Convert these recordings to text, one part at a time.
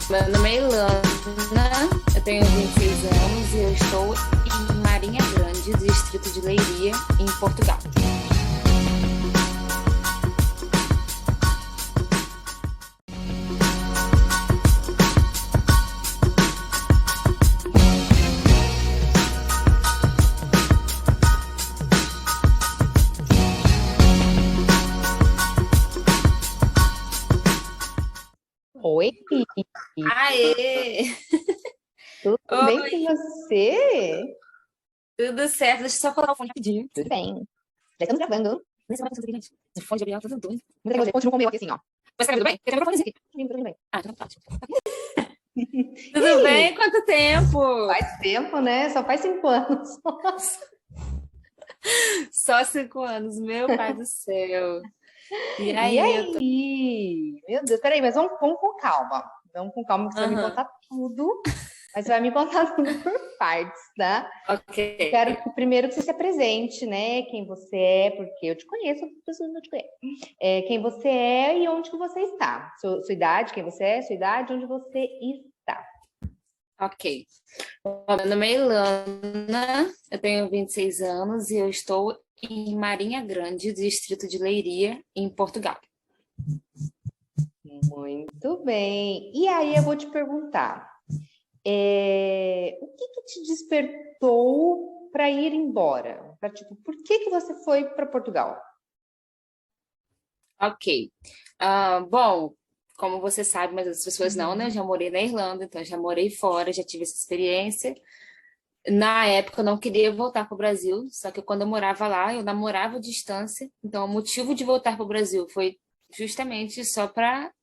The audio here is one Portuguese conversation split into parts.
Meu nome é Ilana, eu tenho 26 anos e eu estou em Marinha Grande, distrito de Leiria, em Portugal. Oi, Aê! tudo bem Oi, com você? tudo certo? Deixa eu só colocar o fone rapidinho. Tudo bem. Já estamos gravando. Nesse momento, gente. O fone de Gabriel tá doido. Muita tecnologia. Continua com o meu aqui assim, ó. Mas tá tudo bem? Tem microfone aqui. Tudo bem. Ah, então tá ótimo. E Tudo aí? bem? Quanto tempo? Faz tempo, né? Só faz 5 anos. Só 5 anos, meu pai do céu. E E aí, eu tô... aí? Meu Deus, peraí, mas vamos com calma. Vamos com calma, que você vai me Aham, contar tudo. Mas você vai me contar tudo por partes, tá? ok. Eu quero que primeiro que você se apresente, né? Quem você é, porque eu te conheço, as pessoas não te conhecem. Quem você é e onde que você está. Sua idade, quem você é, sua idade, onde você está. Ok. Meu nome é Ilana, eu tenho 26 anos e eu estou em Marinha Grande, distrito de Leiria, em Portugal. Muito bem. E aí eu vou te perguntar, o que que te despertou para ir embora? Tipo, por que que você foi para Portugal? Ok. Bom, como você sabe, mas as pessoas não, né? Eu já morei na Irlanda, então eu já morei fora, já tive essa experiência. Na época eu não queria voltar para o Brasil, só que quando eu morava lá, eu namorava à distância. Então o motivo de voltar para o Brasil foi justamente só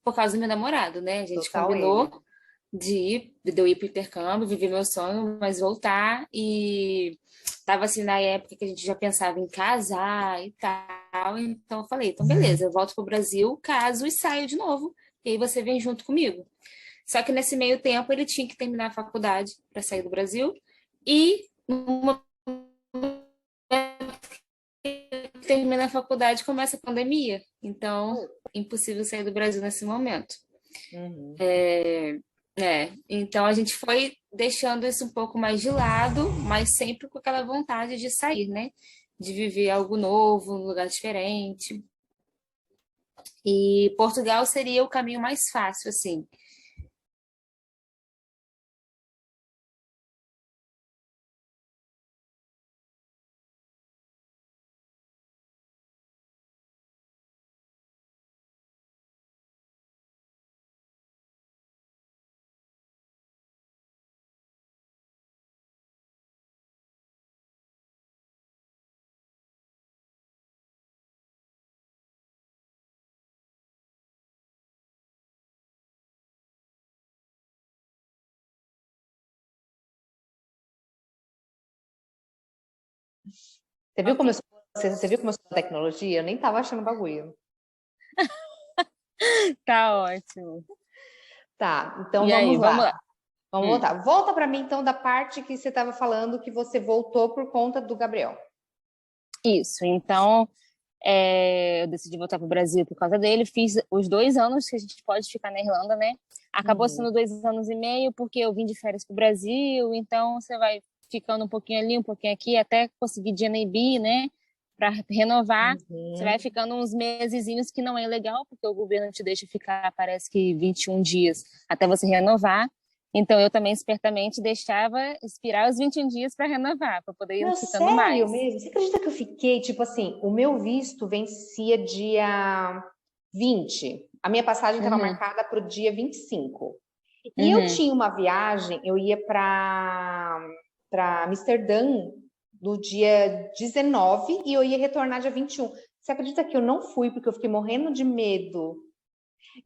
por causa do meu namorado, né? A gente Total ele. combinou de eu ir para o intercâmbio, viver meu sonho, mas voltar e tava assim na época que a gente já pensava em casar e tal. Então eu falei, então beleza, eu volto para o Brasil, caso e saio de novo. E aí você vem junto comigo. Só que nesse meio tempo ele tinha que terminar a faculdade para sair do Brasil e numa termina a faculdade começa a pandemia. Então, impossível sair do Brasil nesse momento. Uhum. Então a gente foi deixando isso um pouco mais de lado, mas sempre com aquela vontade de sair, né? De viver algo novo, um lugar diferente. E Portugal seria o caminho mais fácil, assim. Você viu Ok. como eu sou, você viu como eu sou da tecnologia? Eu nem tava achando bagulho. Tá ótimo. Tá, então E aí, vamos vamos lá. lá. Vamos Hum, voltar. Volta para mim então da parte que você estava falando que você voltou por conta do Gabriel. isso. Então, eu decidi voltar para o Brasil por causa dele. Fiz os 2 anos que a gente pode ficar na Irlanda, né? Acabou Uhum. sendo 2 anos e meio, porque eu vim de férias para o Brasil. Então, você vai ficando um pouquinho ali, um pouquinho aqui, até conseguir GNB, né? Para renovar. Você vai Uhum. ficando uns mesezinhos que não é legal, porque o governo te deixa ficar, parece que 21 dias até você renovar. Então, eu também espertamente deixava expirar os 21 dias para renovar, para poder ir Meu, ficando sério mais. mesmo? Você acredita que eu fiquei, tipo assim, o meu visto vencia dia 20. A minha passagem estava Uhum, marcada para o dia 25. E eu uhum. tinha uma viagem, eu ia para Amsterdã no dia 19 e eu ia retornar dia 21. Você acredita que eu não fui porque eu fiquei morrendo de medo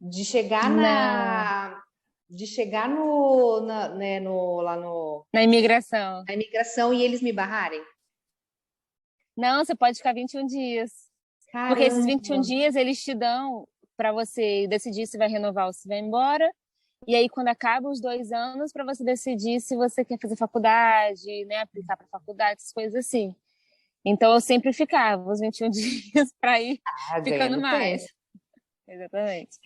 de chegar Não, lá no na imigração. na imigração e eles me barrarem? Não, você pode ficar 21 dias. Porque esses 21 Caramba! dias eles te dão para você decidir se vai renovar ou se vai embora. E aí, quando acaba os 2 anos, para você decidir se você quer fazer faculdade, né, aplicar para faculdade, essas coisas assim. Então, eu sempre ficava os 21 dias para ir Ah, ficando ganhando mais. tempo. Exatamente.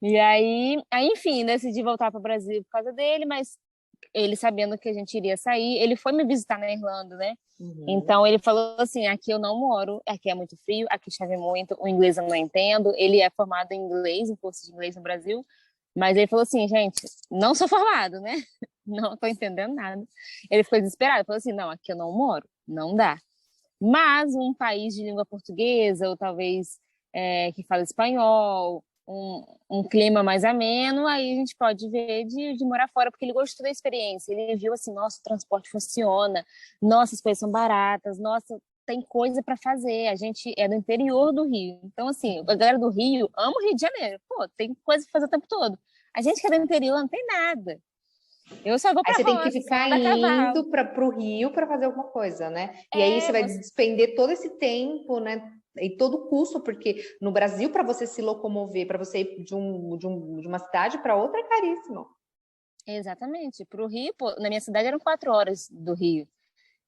E aí, enfim, decidi voltar para o Brasil por causa dele, mas ele sabendo que a gente iria sair, ele foi me visitar na Irlanda, né? Então ele falou assim, aqui eu não moro, aqui é muito frio, aqui chove muito, o inglês eu não entendo. Ele é formado em inglês, em curso de inglês no Brasil, mas ele falou assim, gente, não sou formado, né? Não tô entendendo nada. Ele ficou desesperado, falou assim, não, aqui eu não moro, não dá. Mas um país de língua portuguesa, ou talvez que fala espanhol, um clima mais ameno, aí a gente pode ver de morar fora, porque ele gostou da experiência. Ele viu assim, nossa, o transporte funciona, nossa, as coisas são baratas, nossa, tem coisa para fazer. A gente é do interior do Rio. Então, assim, a galera do Rio ama o Rio de Janeiro. Pô, tem coisa para fazer o tempo todo. A gente que é do interior não tem nada. Eu só vou Aí pra você tem que roça, só ficar andar a cavalo. indo para o Rio para fazer alguma coisa, né? E aí você vai Você... despender todo esse tempo, né? E todo o custo, porque no Brasil, para você se locomover, para você ir de uma cidade para outra, é caríssimo. Exatamente. Pro Rio, pô, na minha cidade eram 4 horas do Rio.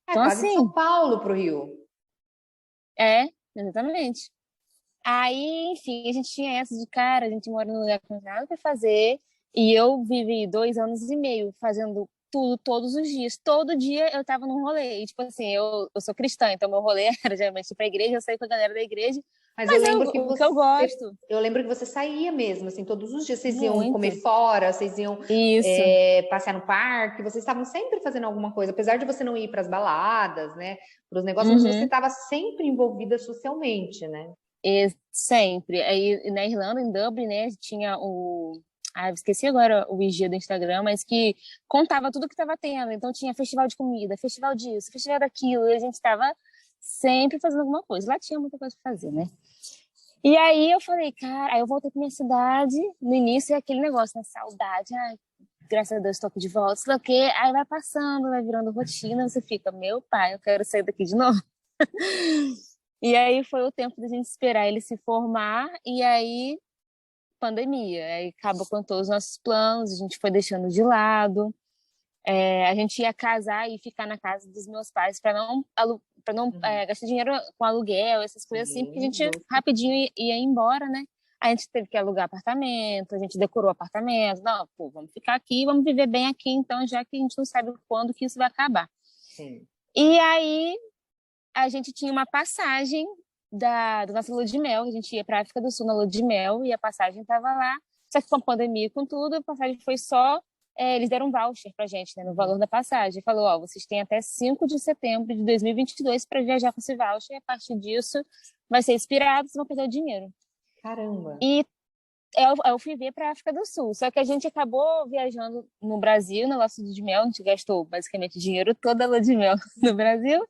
É Então, quase de assim, São Paulo para o Rio. exatamente. Aí, enfim, a gente tinha essa de cara, a gente mora num lugar que não tem nada pra fazer, e eu vivi 2 anos e meio fazendo tudo todos os dias. Todo dia eu tava num rolê. E, tipo assim, eu sou cristã, então meu rolê era geralmente ir pra igreja, eu saí com a galera da igreja, Mas eu mas lembro que o que eu gosto, você saía mesmo, assim, todos os dias. Vocês iam comer muito. fora, vocês iam Isso. passear no parque, vocês estavam sempre fazendo alguma coisa, apesar de você não ir para as baladas, né? Para os negócios, mas você Uhum. estava sempre envolvida socialmente, né? E sempre. Aí na Irlanda, em Dublin, né, tinha o. Ah, eu esqueci agora o IG do Instagram, mas que contava tudo que estava tendo. Então tinha festival de comida, festival disso, festival daquilo, e a gente estava sempre fazendo alguma coisa. Lá tinha muita coisa para fazer, né? E aí eu falei, cara, aí eu voltei para minha cidade, no início é aquele negócio, né? Saudade, ai, graças a Deus estou aqui de volta, sei lá o quê. Aí vai passando, vai virando rotina, você fica, meu pai, eu quero sair daqui de novo. E aí foi o tempo da gente esperar ele se formar, e aí pandemia, aí acabou com todos os nossos planos, a gente foi deixando de lado. A gente ia casar e ficar na casa dos meus pais para não gastar dinheiro com aluguel, essas coisas assim, porque a Sim, gente justo. rapidinho ia embora, né? A gente teve que alugar apartamento, a gente decorou apartamento. Não, pô, vamos ficar aqui, vamos viver bem aqui, então, já que a gente não sabe quando que isso vai acabar. Sim. E aí a gente tinha uma passagem da nossa lua de mel, a gente ia para a África do Sul na lua de mel e a passagem estava lá. Só que com a pandemia, com tudo, a passagem foi só. Eles deram um voucher para a gente, né, no valor da passagem. Falou: ó, vocês têm até 5 de setembro de 2022 para viajar com esse voucher, e a partir disso vai ser expirado, vocês vão perder o dinheiro. Caramba. E eu fui ver para a África do Sul. Só que a gente acabou viajando no Brasil, no nosso lua de mel. A gente gastou basicamente o dinheiro toda a lua de mel no Brasil.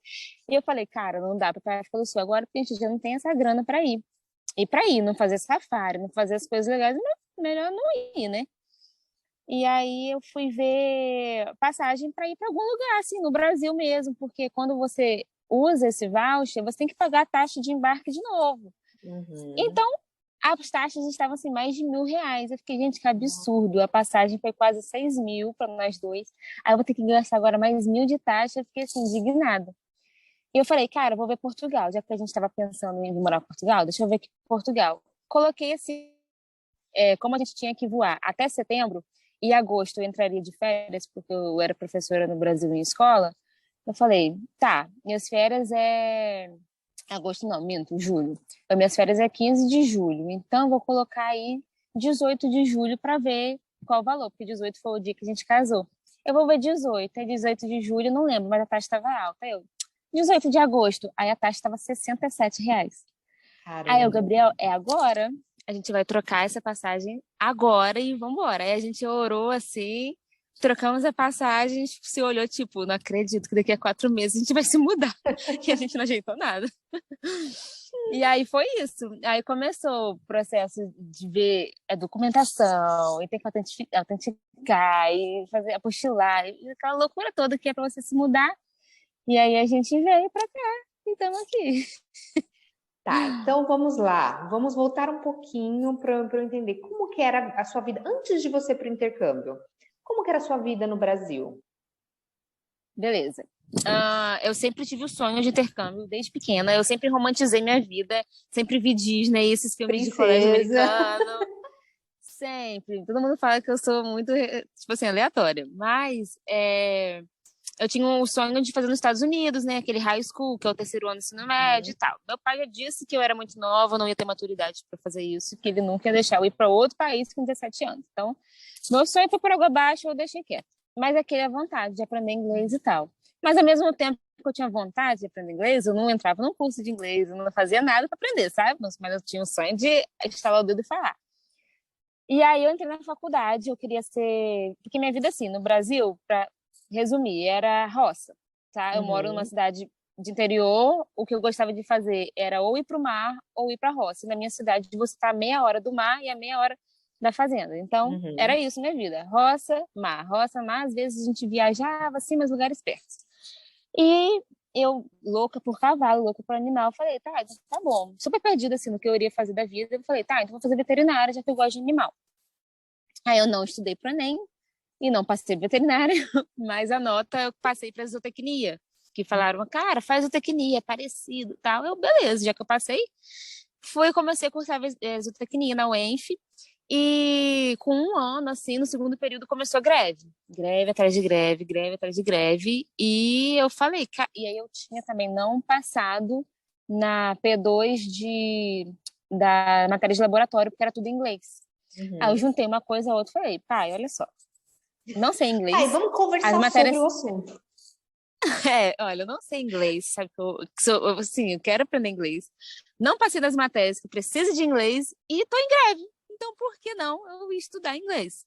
E eu falei, cara, não dá para ir para a África do Sul agora, porque a gente já não tem essa grana para ir. E para ir, não fazer safari, não fazer as coisas legais, melhor não ir, né? E aí eu fui ver passagem para ir para algum lugar, assim, no Brasil mesmo, porque quando você usa esse voucher, você tem que pagar a taxa de embarque de novo. Uhum. Então, as taxas estavam assim, mais de R$ 1.000. Eu fiquei, gente, que absurdo. A passagem foi quase 6 mil para nós dois. Aí eu vou ter que gastar agora mais 1.000 de taxa. Eu fiquei assim, indignada. E eu falei, cara, eu vou ver Portugal. Já que a gente estava pensando em morar em Portugal, deixa eu ver aqui Portugal. Coloquei assim, como a gente tinha que voar até setembro, e agosto eu entraria de férias, porque eu era professora no Brasil em escola. Eu falei, tá, minhas férias agosto não, minto, julho. Então, minhas férias é 15 de julho. Então, vou colocar aí 18 de julho para ver qual o valor, porque 18 foi o dia que a gente casou. Eu vou ver 18, é 18 de julho, não lembro, mas a taxa estava alta. 18 de agosto, aí a taxa estava R$ 67. Aí o Caramba. Gabriel, é agora? A gente vai trocar essa passagem agora e vamos embora. Aí a gente orou assim, trocamos a passagem, a gente se olhou tipo, não acredito que daqui a 4 meses a gente vai se mudar. E a gente não ajeitou nada. E aí foi isso. Aí começou o processo de ver a documentação, e ter que autenticar, e fazer apostilar, e aquela loucura toda que é para você se mudar. E aí a gente veio para cá e estamos aqui. Tá, então vamos lá. Vamos voltar um pouquinho para eu entender como que era a sua vida antes de você ir para o intercâmbio. Como que era a sua vida no Brasil? Beleza. Eu sempre tive o sonho de intercâmbio desde pequena. Eu sempre romantizei minha vida, sempre vi Disney, esses filmes de colégio Princesa. americano. sempre. Todo mundo fala que eu sou muito, tipo assim, aleatória. Mas eu tinha um sonho de fazer nos Estados Unidos, né? Aquele high school, que é o terceiro ano do ensino médio e tal. Meu pai já disse que eu era muito nova, não ia ter maturidade para fazer isso, que ele nunca ia deixar eu ir para outro país com 17 anos. Então, meu sonho foi por água abaixo, eu deixei quieto. Mas aquele é a vontade de aprender inglês e tal. Mas ao mesmo tempo que eu tinha vontade de aprender inglês, eu não entrava num curso de inglês, eu não fazia nada para aprender, sabe? Mas eu tinha o sonho de estalar o dedo e falar. E aí eu entrei na faculdade, eu queria ser. Porque minha vida, assim, no Brasil, para resumir, era roça, tá? Eu moro numa cidade de interior, o que eu gostava de fazer era ou ir para o mar ou ir para a roça. E na minha cidade, você está meia hora do mar e a meia hora da fazenda. Então, era isso minha vida. Roça, mar. Às vezes a gente viajava, assim, mas lugares perto. E eu, louca por cavalo, louca por animal, falei, tá, então tá bom. Super perdida, assim, no que eu iria fazer da vida. Eu falei, tá, então vou fazer veterinária, já que eu gosto de animal. Aí eu não estudei pro Enem e não passei veterinária, mas a nota eu passei para zootecnia, que falaram, cara, faz zootecnia, é parecido, tal. Eu, beleza, já que eu passei, comecei a cursar zootecnia na UENF. E com um ano, assim, no segundo período começou a greve. Greve atrás de greve, greve atrás de greve. E eu falei, e aí eu tinha também não passado na P2 da matéria de laboratório, porque era tudo em inglês. Aí eu juntei uma coisa a outra e falei, pai, olha só, não sei inglês. Pai, vamos conversar sobre o assunto. Olha, eu não sei inglês, sabe? Assim, eu quero aprender inglês. Não passei das matérias que precisa de inglês e tô em greve. Então, por que não eu ia estudar inglês?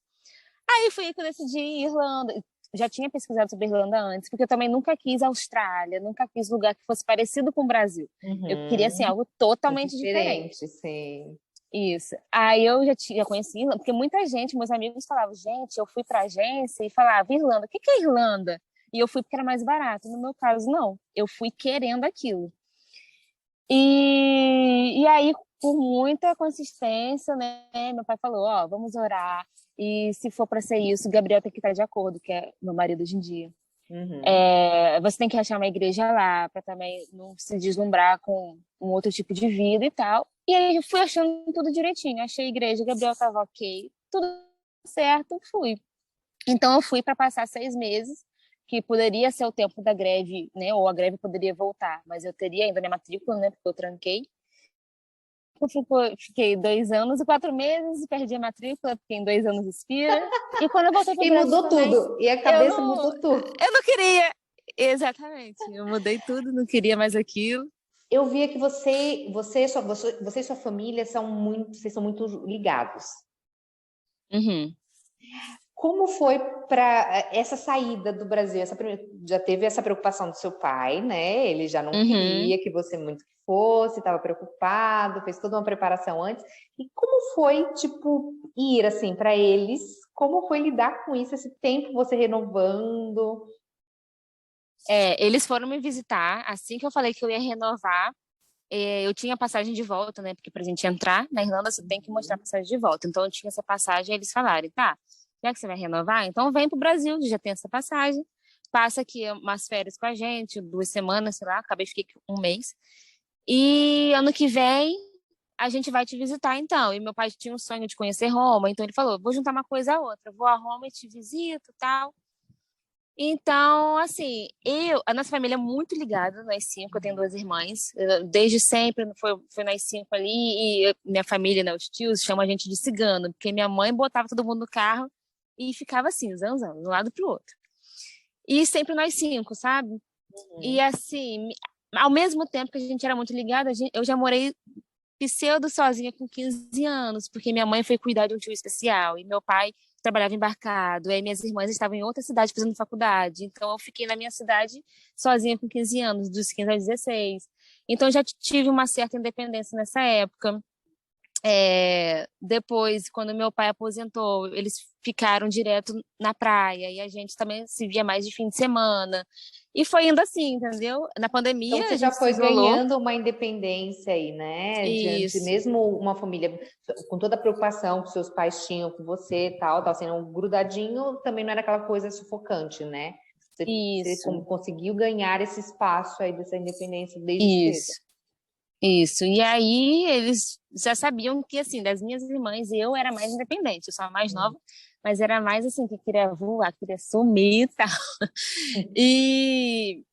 Aí foi aí que eu decidi ir Irlanda. Já tinha pesquisado sobre Irlanda antes, porque eu também nunca quis Austrália, nunca quis lugar que fosse parecido com o Brasil. Eu queria, assim, algo totalmente diferente. Sim. Isso. Aí eu já conheci Irlanda, porque muita gente, meus amigos falavam, gente, eu fui pra agência e falava, Irlanda, o que é Irlanda? E eu fui porque era mais barato. No meu caso, não. Eu fui querendo aquilo. E aí, por muita consistência, né, meu pai falou, ó, vamos orar. E se for para ser isso, o Gabriel tem que estar de acordo, que é meu marido hoje em dia. Você tem que achar uma igreja lá para também não se deslumbrar com um outro tipo de vida e tal. E aí eu fui achando tudo direitinho. Achei a igreja, Gabriel estava ok, tudo certo, fui. Então eu fui para passar 6 meses, que poderia ser o tempo da greve, né? Ou a greve poderia voltar, mas eu teria ainda minha matrícula, né? Porque eu tranquei. Fiquei 2 anos e 4 meses, perdi a matrícula, porque em 2 anos expira. E quando eu voltei para o Brasil mudou também, tudo. E a cabeça mudou tudo. Eu não queria. Exatamente. Eu mudei tudo, não queria mais aquilo. Eu via que você e sua família vocês são muito ligados. Como foi para essa saída do Brasil? Já teve essa preocupação do seu pai, né? Ele já não queria que você muito fosse, estava preocupado, fez toda uma preparação antes. E como foi, tipo, ir assim para eles? Como foi lidar com isso, esse tempo você renovando? Eles foram me visitar assim que eu falei que eu ia renovar. Eu tinha passagem de volta, né? Porque pra gente entrar na Irlanda, você tem que mostrar passagem de volta. Então eu tinha essa passagem, e eles falaram, tá, já que você vai renovar, então vem pro Brasil, já tem essa passagem, passa aqui umas férias com a gente, 2 semanas, sei lá, fiquei 1 mês. E ano que vem a gente vai te visitar, então. E meu pai tinha um sonho de conhecer Roma, então ele falou, vou juntar uma coisa a outra, vou a Roma e te visito, tal. Então, assim, a nossa família é muito ligada, nós 5, eu tenho 2 irmãs, desde sempre foi nós 5 ali, e minha família, né, os tios, chamam a gente de cigano, porque minha mãe botava todo mundo no carro e ficava assim, zanzando, de um lado pro outro. E sempre nós 5, sabe? E assim, ao mesmo tempo que a gente era muito ligada, eu já morei pseudo sozinha com 15 anos, porque minha mãe foi cuidar de um tio especial, e meu pai trabalhava embarcado, aí minhas irmãs estavam em outra cidade fazendo faculdade, então eu fiquei na minha cidade sozinha com 15 anos, dos 15 aos 16. Então já tive uma certa independência nessa época. Depois, quando meu pai aposentou, eles ficaram direto na praia, e a gente também se via mais de fim de semana. E foi indo assim, entendeu? Na pandemia, então, você a já gente foi se isolou. ganhando uma independência aí, né? Diante Isso. mesmo uma família com toda a preocupação que seus pais tinham com você e tal, sendo um grudadinho, também não era aquela coisa sufocante, né? Você conseguiu ganhar esse espaço aí dessa independência desde cedo. Isso. E aí eles já sabiam que, assim, das minhas irmãs, eu era mais independente. Eu sou a mais nova, mas era mais, assim, que queria voar, queria sumir e tal. E,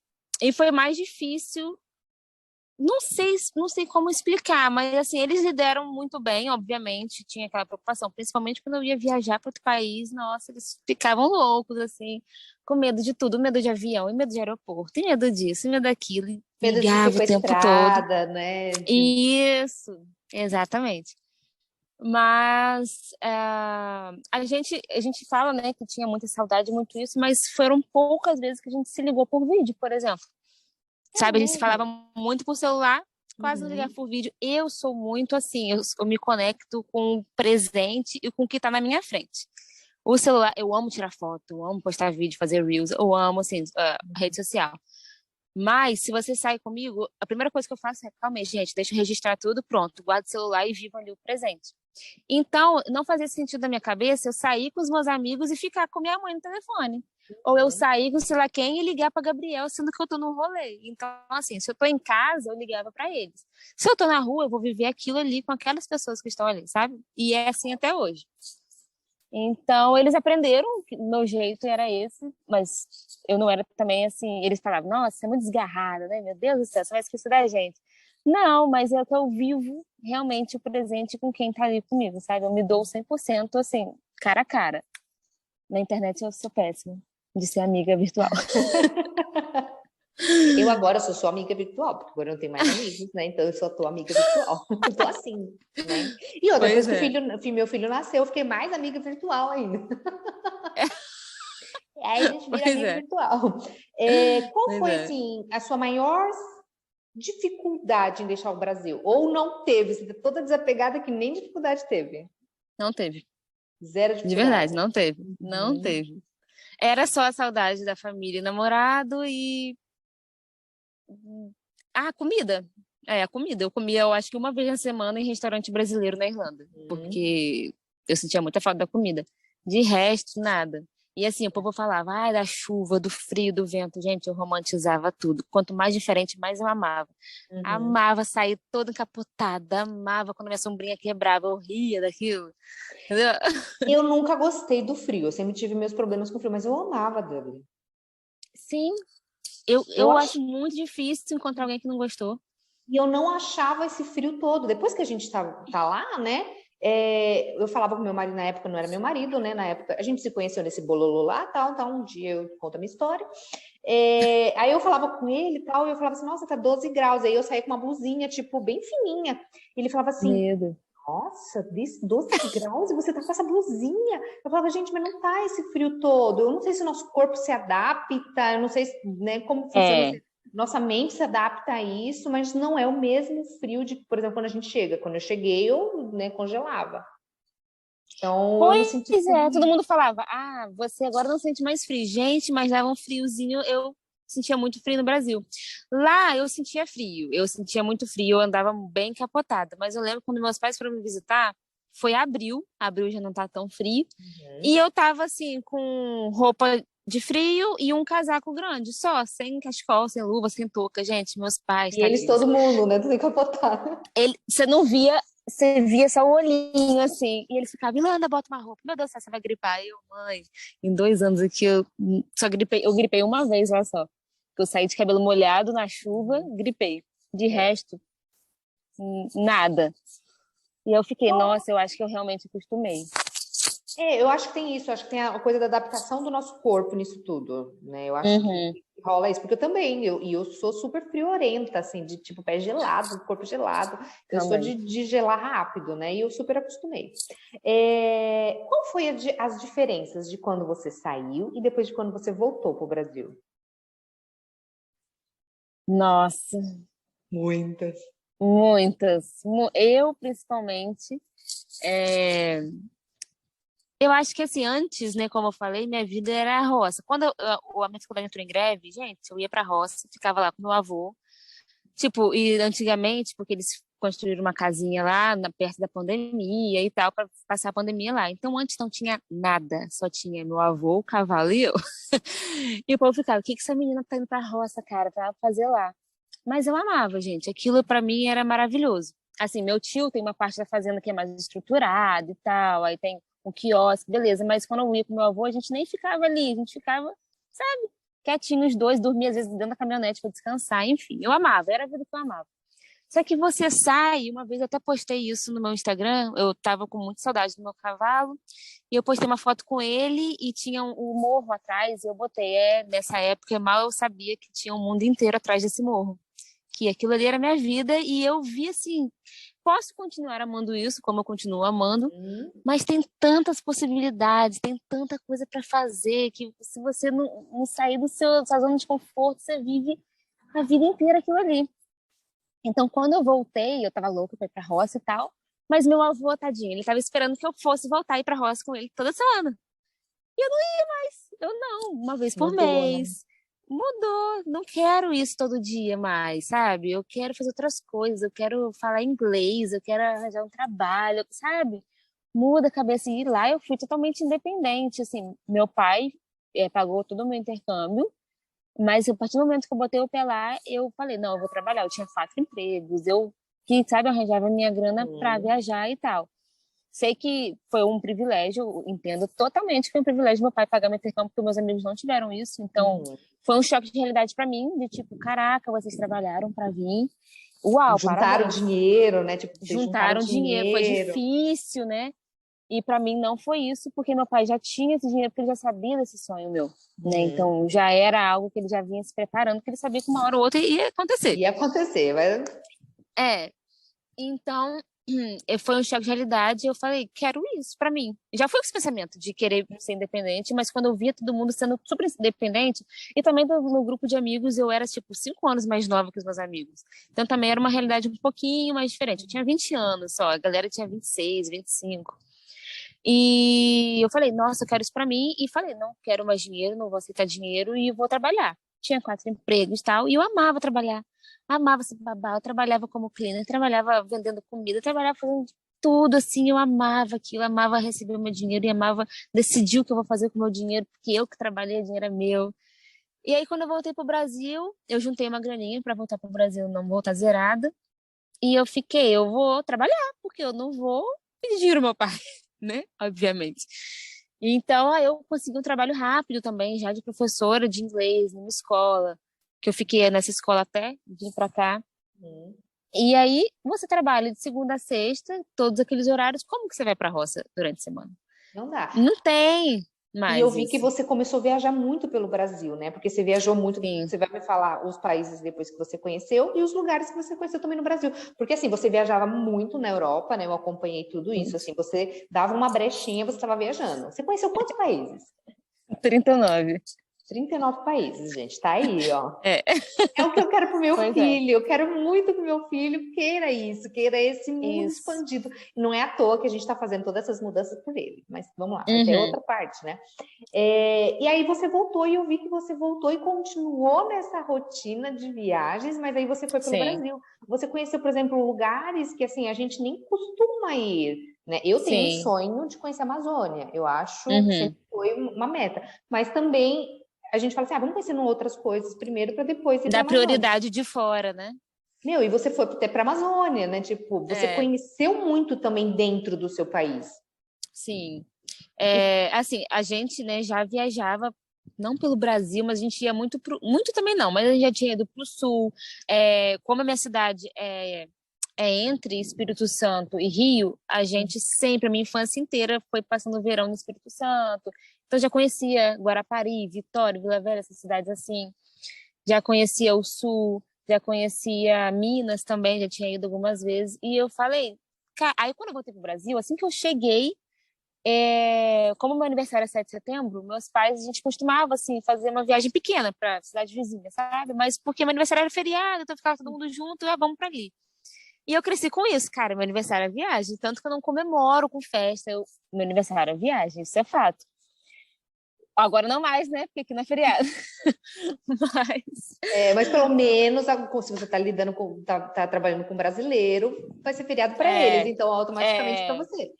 e foi mais difícil. Não sei como explicar, mas assim, eles lideram muito bem, obviamente, tinha aquela preocupação, principalmente quando eu ia viajar para outro país, nossa, eles ficavam loucos, assim, com medo de tudo, medo de avião, e medo de aeroporto, e medo disso, e medo daquilo, e Medo de ser ligava o tempo todo. sequestrada, né? Isso, exatamente. Mas a gente fala, né, que tinha muita saudade, muito isso, mas foram poucas vezes que a gente se ligou por vídeo, por exemplo. É Sabe, a gente se falava mesmo. muito por celular, quase não ligava Uhum. por vídeo. Eu sou muito assim, eu me conecto com o presente e com o que está na minha frente. O celular, eu amo tirar foto, eu amo postar vídeo, fazer reels, eu amo, assim, rede social. Mas, se você sai comigo, a primeira coisa que eu faço é, calma aí, gente, deixa eu registrar tudo, pronto, guardo o celular e vivo ali o presente. Então, não fazia sentido na minha cabeça eu sair com os meus amigos e ficar com minha mãe no telefone. Ou eu sair com sei lá quem e ligar para Gabriel, sendo que eu tô no rolê. Então, assim, se eu tô em casa, eu ligava para eles. Se eu tô na rua, eu vou viver aquilo ali com aquelas pessoas que estão ali, sabe? E é assim até hoje. Então, eles aprenderam que o meu jeito era esse, mas eu não era também assim. Eles falavam, nossa, você é muito desgarrada, né? Meu Deus do céu, você vai esquecer da gente. Não, mas é que eu vivo realmente o presente com quem tá ali comigo, sabe? Eu me dou 100% assim, cara a cara. Na internet eu sou péssima de ser amiga virtual. Eu agora sou sua amiga virtual, porque agora eu não tenho mais amigos, né? Então eu só tô amiga virtual. Eu tô assim, né? E outra, depois Pois que é. meu filho nasceu, eu fiquei mais amiga virtual ainda. Aí a gente vira Pois amigo é, virtual. Qual pois foi, é. assim, a sua maior dificuldade em deixar o Brasil? Ou não teve? Você tá toda desapegada que nem dificuldade teve? Não teve. Zero De dificuldade. verdade, não teve. Não Uhum. teve. Era só a saudade da família e namorado e. Ah, comida. É, a comida. Eu comia, eu acho que uma vez na semana em restaurante brasileiro na Irlanda, Uhum. porque eu sentia muita falta da comida. De resto, nada. E assim, o povo falava, ai, da chuva, do frio, do vento. Gente, eu romantizava tudo. Quanto mais diferente, mais eu amava. Uhum. Amava sair toda encapotada, amava quando minha sombrinha quebrava, eu ria daquilo. Entendeu? Eu nunca gostei do frio, eu sempre tive meus problemas com frio, mas eu amava Dublin. Sim, eu, Eu eu ach... acho muito difícil encontrar alguém que não gostou. E eu não achava esse frio todo. Depois que a gente tá lá, né? Eu falava com meu marido na época, não era meu marido, né? Na época, a gente se conheceu nesse bololô lá, tal, tal. Um dia eu conto a minha história. Aí eu falava com ele e tal, e eu falava assim, nossa, tá 12 graus. Aí eu saía com uma blusinha, tipo, bem fininha. Ele falava assim, Medo. nossa, 12 graus e você tá com essa blusinha? Eu falava, gente, mas não tá esse frio todo. Eu não sei se o nosso corpo se adapta, eu não sei, né, como funciona. É, Nossa mente se adapta a isso, mas não é o mesmo frio de, por exemplo, quando a gente chega. Quando eu cheguei, eu, né, congelava. Então, eu não senti pois frio. é, todo mundo falava, ah, você agora não sente mais frio. Gente, mas dava um friozinho, eu sentia muito frio no Brasil. Lá eu sentia frio, eu sentia muito frio, eu andava bem capotada. Mas eu lembro quando meus pais foram me visitar, foi abril já não tá tão frio, Uhum. e eu tava assim, com roupa de frio e um casaco grande, só, sem cachecol, sem luva, sem touca. Gente, meus pais, E eles, tadinhos. todo mundo, né, tudo encapotado. Você não via, você via só o olhinho, assim, e ele ficava, Ilana, bota uma roupa, meu Deus do céu, você vai gripar. Eu, mãe, em 2 anos aqui, eu gripei uma vez lá só. Eu saí de cabelo molhado na chuva, gripei. De É. resto, nada. E eu fiquei, nossa, eu acho que eu realmente acostumei. Eu acho que tem isso, acho que tem a coisa da adaptação do nosso corpo nisso tudo, né? Eu acho que Uhum, rola isso, porque eu também, eu sou super friorenta, assim, de tipo pé gelado, corpo gelado, eu sou também. de gelar rápido, né? E eu super acostumei. Qual foi as diferenças de quando você saiu e depois de quando você voltou para o Brasil? Nossa, Muitas. muitas. Eu, principalmente, é, eu acho que assim, antes, né, como eu falei, minha vida era a roça. Quando a minha faculdade entrou em greve, gente, eu ia pra roça, ficava lá com meu avô. Tipo, e antigamente, porque eles construíram uma casinha lá perto da pandemia e tal, pra passar a pandemia lá. Então antes não tinha nada, só tinha meu avô, o cavalo e eu. E o povo ficava, o que que essa menina tá indo pra roça, cara, pra fazer lá? Mas eu amava, gente. Aquilo para mim era maravilhoso. Assim, meu tio tem uma parte da fazenda que é mais estruturada e tal, aí tem um quiosque, beleza. Mas quando eu ia com meu avô, a gente nem ficava ali, a gente ficava, sabe, quietinho os dois, dormia às vezes dentro da caminhonete para descansar, enfim. Eu amava, era a vida que eu amava. Só que você sai, uma vez eu até postei isso no meu Instagram, eu tava com muita saudade do meu cavalo, e eu postei uma foto com ele e tinha um morro atrás, e eu botei, nessa época mal eu sabia que tinha um mundo inteiro atrás desse morro, que aquilo ali era minha vida, e eu vi assim, posso continuar amando isso, como eu continuo amando, mas tem tantas possibilidades, tem tanta coisa para fazer, que se você não sair sua zona de conforto, você vive a vida inteira aquilo ali. Então, quando eu voltei, eu tava louca pra ir pra roça e tal, mas meu avô, tadinho, ele tava esperando que eu fosse voltar e ir pra roça com ele toda semana. E eu não ia mais. Eu não, uma vez por Mudou, né? mês. Mudou. Não quero isso todo dia mais, sabe? Eu quero fazer outras coisas, eu quero falar inglês, eu quero arranjar um trabalho, sabe? Muda a cabeça. E lá eu fui totalmente independente, assim. Meu pai pagou todo o meu intercâmbio, mas a partir do momento que eu botei o pé lá, eu falei, não, eu vou trabalhar. Eu tinha 4 empregos, sabe, eu arranjava minha grana para viajar e tal. Sei que foi um privilégio, eu entendo totalmente que foi um privilégio meu pai pagar meu intercâmbio, porque meus amigos não tiveram isso. Então, foi um choque de realidade para mim, de tipo, caraca, vocês trabalharam para vir. Uau, Juntaram parabéns. dinheiro, né? Tipo, vocês juntaram Juntaram dinheiro, foi dinheiro. difícil, né? E para mim não foi isso, porque meu pai já tinha esse dinheiro, porque ele já sabia desse sonho meu, né? Então já era algo que ele já vinha se preparando, que ele sabia que uma hora ou outra ia acontecer. Ia acontecer, mas... Então foi um choque de realidade. Eu falei, quero isso para mim. Já foi esse pensamento de querer ser independente, mas quando eu via todo mundo sendo super independente, e também no grupo de amigos eu era tipo 5 anos mais nova que os meus amigos. Então também era uma realidade um pouquinho mais diferente. Eu tinha 20 anos só, a galera tinha 26, 25. E eu falei, nossa, eu quero isso pra mim. E falei, não quero mais dinheiro, não vou aceitar dinheiro e vou trabalhar. Tinha 4 empregos e tal, e eu amava trabalhar. Amava ser babá, eu trabalhava como cleaner, trabalhava vendendo comida, trabalhava fazendo tudo, assim, eu amava aquilo, amava receber o meu dinheiro e amava decidir o que eu vou fazer com o meu dinheiro, porque eu que trabalhei, o dinheiro é meu. E aí, quando eu voltei pro Brasil, eu juntei uma graninha pra voltar pro Brasil, não voltar zerada. E eu vou trabalhar, porque eu não vou pedir dinheiro ao meu pai, né? Obviamente. Então, aí eu consegui um trabalho rápido também, já de professora de inglês numa escola, que eu fiquei nessa escola até vir pra cá. E aí, você trabalha de segunda a sexta, todos aqueles horários, como que você vai pra roça durante a semana? Não dá. Não tem E eu mais vi que isso. você começou a viajar muito pelo Brasil, né? Porque você viajou muito, Sim. você vai me falar os países depois que você conheceu e os lugares que você conheceu também no Brasil. Porque assim, você viajava muito na Europa, né? Eu acompanhei tudo isso, assim, você dava uma brechinha, você estava viajando. Você conheceu quantos países? 39. 39 países, gente, tá aí, ó. É. É o que eu quero pro meu Pois filho, eu quero muito que o meu filho queira isso, queira esse mundo Isso. expandido. Não é à toa que a gente está fazendo todas essas mudanças por ele, mas vamos lá, até outra parte, né? E aí você voltou, e eu vi que você voltou e continuou nessa rotina de viagens, mas aí você foi pelo Sim. Brasil. Você conheceu, por exemplo, lugares que assim a gente nem costuma ir, né? Eu tenho um Sim. sonho de conhecer a Amazônia, eu acho que sempre foi uma meta, mas também a gente fala assim, vamos conhecendo outras coisas primeiro para depois ir para a Dá Amazônia. prioridade de fora, né? Meu, e você foi até para a Amazônia, né? Tipo, você conheceu muito também dentro do seu país. Sim. Assim, a gente, né, já viajava, não pelo Brasil, mas a gente ia muito também não, mas a gente já tinha ido pro sul. Como a minha cidade é entre Espírito Santo e Rio, a gente sempre, a minha infância inteira, foi passando o verão no Espírito Santo. Então já conhecia Guarapari, Vitória, Vila Velha, essas cidades assim. Já conhecia o sul, já conhecia Minas também, já tinha ido algumas vezes. E eu falei, aí quando eu voltei pro Brasil, assim que eu cheguei, como meu aniversário é 7 de setembro, meus pais, a gente costumava, assim, fazer uma viagem pequena pra cidade vizinha, sabe? Mas porque meu aniversário era feriado, então ficava todo mundo junto, vamos pra ali. E eu cresci com isso, cara, meu aniversário é viagem, tanto que eu não comemoro com festa, meu aniversário é viagem, isso é fato. Agora não mais, né? Porque aqui não é feriado. Mas pelo menos, se você está lidando com, tá trabalhando com brasileiro, vai ser feriado para eles, então automaticamente para você.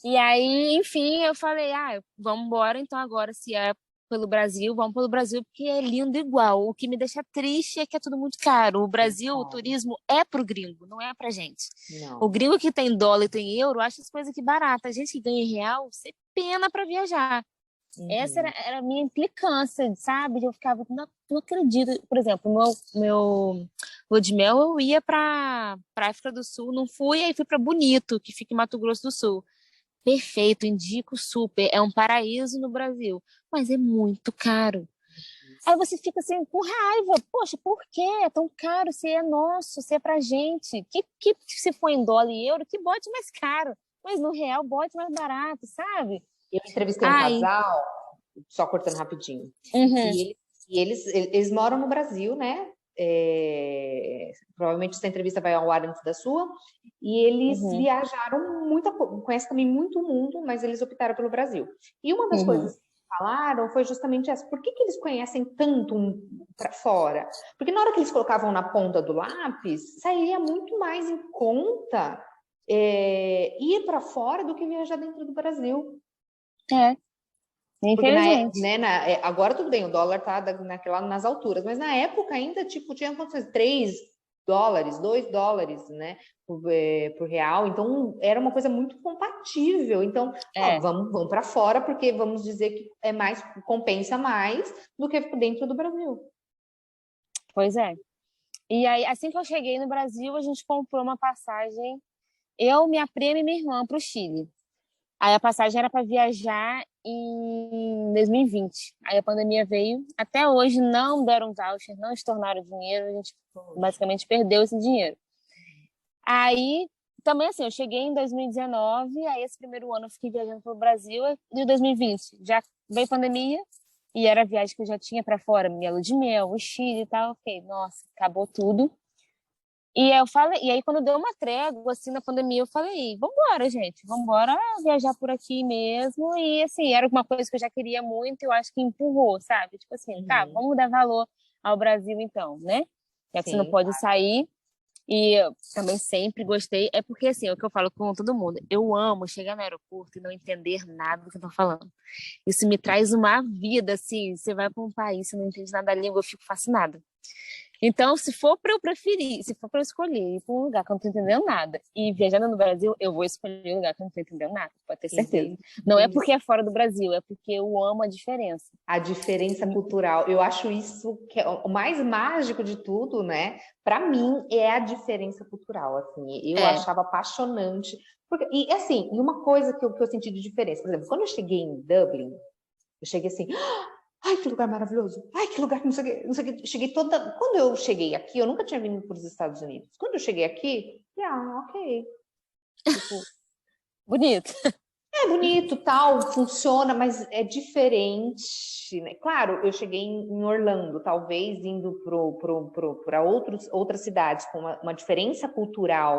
E aí, enfim, eu falei, vamos embora, então agora se é pelo Brasil, vão pelo Brasil porque é lindo igual. O que me deixa triste é que é tudo muito caro. O Brasil, o turismo é pro gringo, não é pra gente. O Não. gringo que tem dólar e tem euro acha as coisas aqui baratas. A gente que ganha em real, você pena pra viajar. Essa Uhum. era a minha implicância, sabe? Eu ficava, não acredito. Por exemplo, meu lua de mel, eu ia pra África do Sul, não fui, aí fui pra Bonito, que fica em Mato Grosso do Sul. Perfeito, indico super. É um paraíso no Brasil, mas é muito caro. Aí você fica assim com raiva. Poxa, por que é tão caro? Se é nosso, se é pra gente. Que se for em dólar e euro, que bote mais caro. Mas no real, bote mais barato, sabe? Eu entrevistei um Ai, casal, só cortando rapidinho, uhum, e eles moram no Brasil, né? Provavelmente essa entrevista vai ao ar antes da sua, e eles uhum, viajaram muito, conhecem também muito o mundo, mas eles optaram pelo Brasil. E uma das uhum. coisas que falaram foi justamente essa: por que eles conhecem tanto para fora? Porque na hora que eles colocavam na ponta do lápis, sairia muito mais em conta ir para fora do que viajar dentro do Brasil. É, Porque infelizmente. agora tudo bem, o dólar tá nas alturas, mas na época ainda, tipo, tinha quantos? $3, $2, né, por real. Então, era uma coisa muito compatível. Então, ó, É, vamos para fora, porque vamos dizer que compensa mais do que dentro do Brasil. pois é. E aí, assim que eu cheguei no Brasil, a gente comprou uma passagem, eu, minha prima e minha irmã, para o Chile. Aí a passagem era para viajar em 2020. Aí a pandemia veio. Até hoje não deram voucher, não estornaram dinheiro. A gente basicamente perdeu esse dinheiro. Aí, também assim, eu cheguei em 2019. Aí esse primeiro ano eu fiquei viajando pelo Brasil. E em 2020 já veio pandemia. E era a viagem que eu já tinha para fora, minha lua de mel, o Chile e tal. Eu fiquei, nossa, acabou tudo. E aí quando deu uma trégua assim na pandemia, eu falei, vambora, gente, vambora viajar por aqui mesmo. E assim, era uma coisa que eu já queria muito, e eu acho que empurrou, sabe? Tipo assim, tá, Uhum. vamos dar valor ao Brasil então, né? Já que você não Sim, pode sair. E eu também sempre gostei, é porque assim, é o que eu falo com todo mundo, eu amo chegar no aeroporto e não entender nada do que estão falando. Isso me traz uma vida, assim, você vai para um país, você não entende nada da língua, eu fico fascinada. Então, se for para eu preferir, se for para eu escolher ir para um lugar que eu não tô entendendo nada e viajando no Brasil, eu vou escolher um lugar que eu não tô entendendo nada, pode ter certeza. entendi, Não é entendi. porque é fora do Brasil, é porque eu amo a diferença. A diferença cultural. Eu acho isso que é o mais mágico de tudo, né? Para mim é a diferença cultural, assim. Eu É. achava apaixonante. E assim, e uma coisa que eu senti de diferença, por exemplo, quando eu cheguei em Dublin, eu cheguei assim, ai, que lugar maravilhoso! Ai, que lugar, não sei o quê, não sei o quê. Cheguei toda. Quando eu cheguei aqui, eu nunca tinha vindo para os Estados Unidos. Quando eu cheguei aqui, ok. Tipo, Bonito. é bonito, tal, funciona, mas é diferente, né? Claro, eu cheguei em Orlando, talvez indo para outras cidades com uma diferença cultural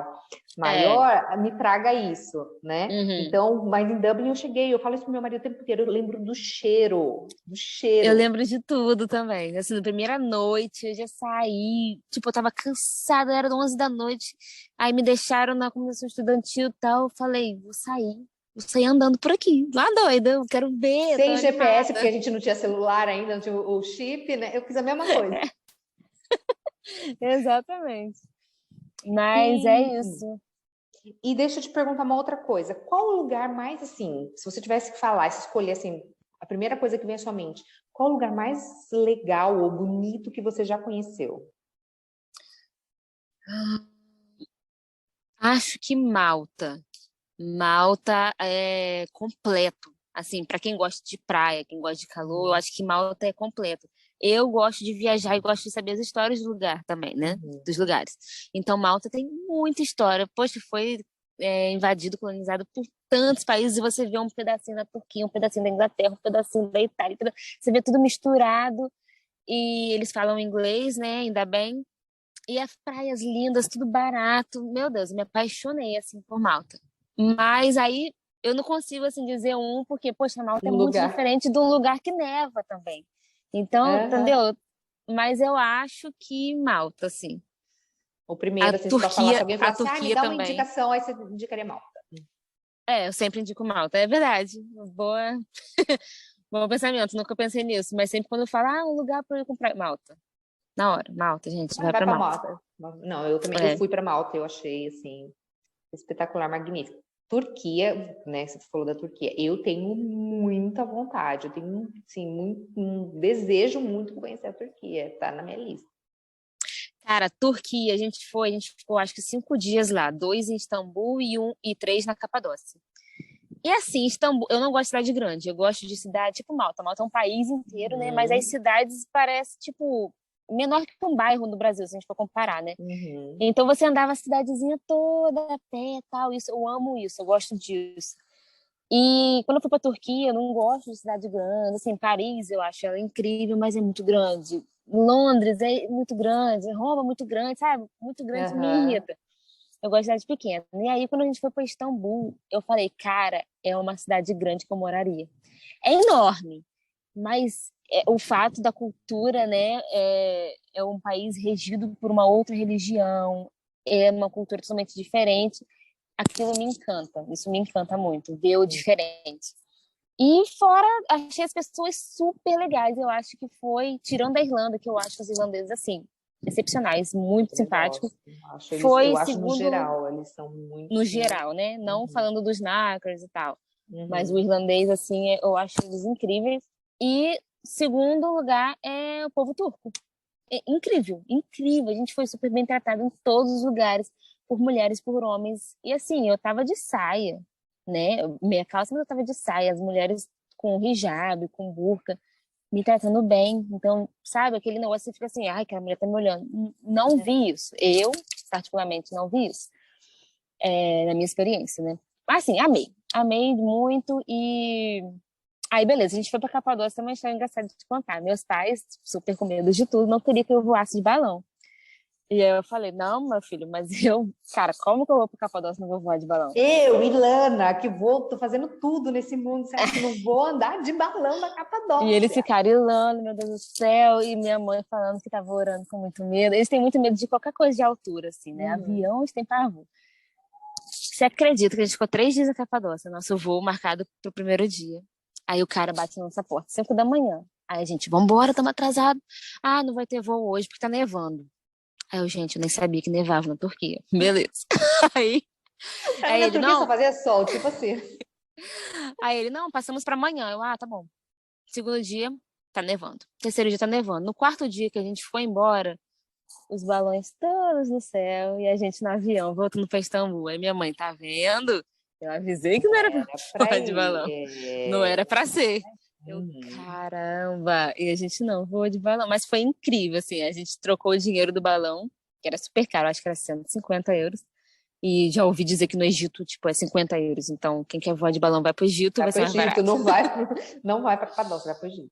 É. maior, me traga isso, né? Uhum. Então, mas em Dublin eu cheguei, eu falo isso pro meu marido o tempo inteiro, eu lembro do cheiro, do Eu cheiro. lembro de tudo também. Assim, na primeira noite, eu já saí. Tipo, eu tava cansada, era 11 da noite. Aí me deixaram na comunicação estudantil e tal. Eu falei, vou sair. Vou sair andando por aqui. Lá doida, eu quero ver, tô Sem GPS, porque animada. a gente não tinha celular ainda, não tinha o chip, né? Eu fiz a mesma coisa. Exatamente. Mas é E isso. E deixa eu te perguntar uma outra coisa. Qual o lugar mais, assim, se você tivesse que falar, se escolher, assim, a primeira coisa que vem à sua mente, qual o lugar mais legal ou bonito que você já conheceu? Acho que Malta. Malta é completo. Assim, para quem gosta de praia, quem gosta de calor, eu Uhum, acho que Malta é completo. Eu gosto de viajar e gosto de saber as histórias do lugar também, né? uhum. Dos lugares. Então, Malta tem muita história. Poxa, foi invadido, colonizado por tantos países e você vê um pedacinho da Turquia, um pedacinho da Inglaterra, um pedacinho da Itália, você vê tudo misturado e eles falam inglês, né? Ainda bem. E as praias lindas, tudo barato. Meu Deus, eu me apaixonei assim por Malta. Mas aí eu não consigo assim dizer um, porque poxa, Malta é Um muito lugar. diferente de um lugar que neva também. Então, Aham. entendeu? Mas eu acho que Malta, assim. O primeiro, assim, se alguém A falasse, me Turquia dá uma também. indicação, aí você indicaria Malta. É, eu sempre indico Malta, é verdade. Boa, Bom pensamento, nunca pensei nisso, mas sempre quando eu falo, um lugar para eu comprar. Malta. Na hora, Malta, gente, vai Vai pra para Malta. Malta. Não, eu também, eu É. fui para Malta, eu achei assim espetacular, magnífico. Turquia, né? Você falou da Turquia. Eu tenho muita vontade, eu tenho assim, um desejo muito de conhecer a Turquia, tá na minha lista. Cara, Turquia, a gente ficou acho que 5 dias lá, 2 em Istambul e 3 na Capadócia. E assim, Istambul, eu não gosto de cidade grande, eu gosto de cidade tipo Malta. Malta é um país inteiro, né? Mas as Uhum, cidades parecem, tipo, menor que um bairro no Brasil, se a gente for comparar, né? uhum. Então você andava a cidadezinha toda a pé e tal, isso, eu amo isso, eu gosto disso. E quando eu fui pra Turquia, eu não gosto de cidade grande, assim, Paris eu acho ela incrível, mas é muito grande. Londres é muito grande, Roma é muito grande, sabe? Muito grande me Aham. irrita. Eu gosto de cidade pequena. E aí, quando a gente foi para Istambul, eu falei, cara, é uma cidade grande que eu moraria. É enorme, mas o fato da cultura, né, é um país regido por uma outra religião, é uma cultura totalmente diferente. Aquilo me encanta, isso me encanta muito, ver o diferente. E fora, achei as pessoas super legais. Eu acho que foi, tirando a Irlanda, que eu acho os irlandeses, assim, excepcionais, muito Também simpáticos. gosto. Foi Eu acho no segundo, geral, eles são muito. no geral, né? Não Uhum, falando dos knackers e tal. Mas o uhum. irlandês, assim, eu acho eles incríveis. E segundo lugar é o povo turco. É incrível, incrível. A gente foi super bem tratado em todos os lugares, por mulheres, por homens. E assim, eu tava de saia, né? Meia calça, mas eu tava de saia. As mulheres com hijab, com burca, me tratando bem. Então, sabe, aquele negócio que fica assim, ai, que a mulher tá me olhando. Não vi isso. Eu, particularmente, não vi isso, na minha experiência, né? Mas assim, amei. Amei muito e aí, beleza, a gente foi pra Capadócia, tem uma história engraçada de te contar. Meus pais, super com medo de tudo, não queriam que eu voasse de balão. E aí eu falei, não, meu filho, mas eu, cara, como que eu vou pra Capadócia e não vou voar de balão? Eu, Ilana, que vou, tô fazendo tudo nesse mundo, você acha que não vou andar de balão na E eles Capadócia? ficaram ilando, meu Deus do céu, e minha mãe falando que tava orando com muito medo. Eles têm muito medo de qualquer coisa de altura, assim, né? Uhum. Avião, eles têm pavor. Você acredita que a gente ficou 3 dias na Capadócia, nosso voo marcado pro primeiro dia. Aí o cara bate na nossa porta, 5 da manhã. Aí a gente, vambora, estamos atrasados. Ah, não vai ter voo hoje porque tá nevando. Aí eu, gente, eu nem sabia que nevava na Turquia. Beleza. Aí, Pra mim, aí na ele, Turquia só não. fazia sol, tipo assim. Aí ele, não, passamos pra amanhã. Eu, tá bom. Segundo dia, tá nevando. Terceiro dia tá nevando. No quarto dia que a gente foi embora, os balões todos no céu e a gente no avião, voltando pra Istambul. Aí minha mãe, tá vendo? Eu avisei que não era pra Era pra voar de ir. balão. Não era pra ser. Eu, Uhum. caramba! E a gente não voou de balão. Mas foi incrível, assim. A gente trocou o dinheiro do balão, que era super caro, acho que era 150 euros. E já ouvi dizer que no Egito, tipo, é 50 euros. Então, quem quer voar de balão vai pro Egito, Vai vai ser pro mais Egito, barato. não vai pra Capadócia, vai pro Egito.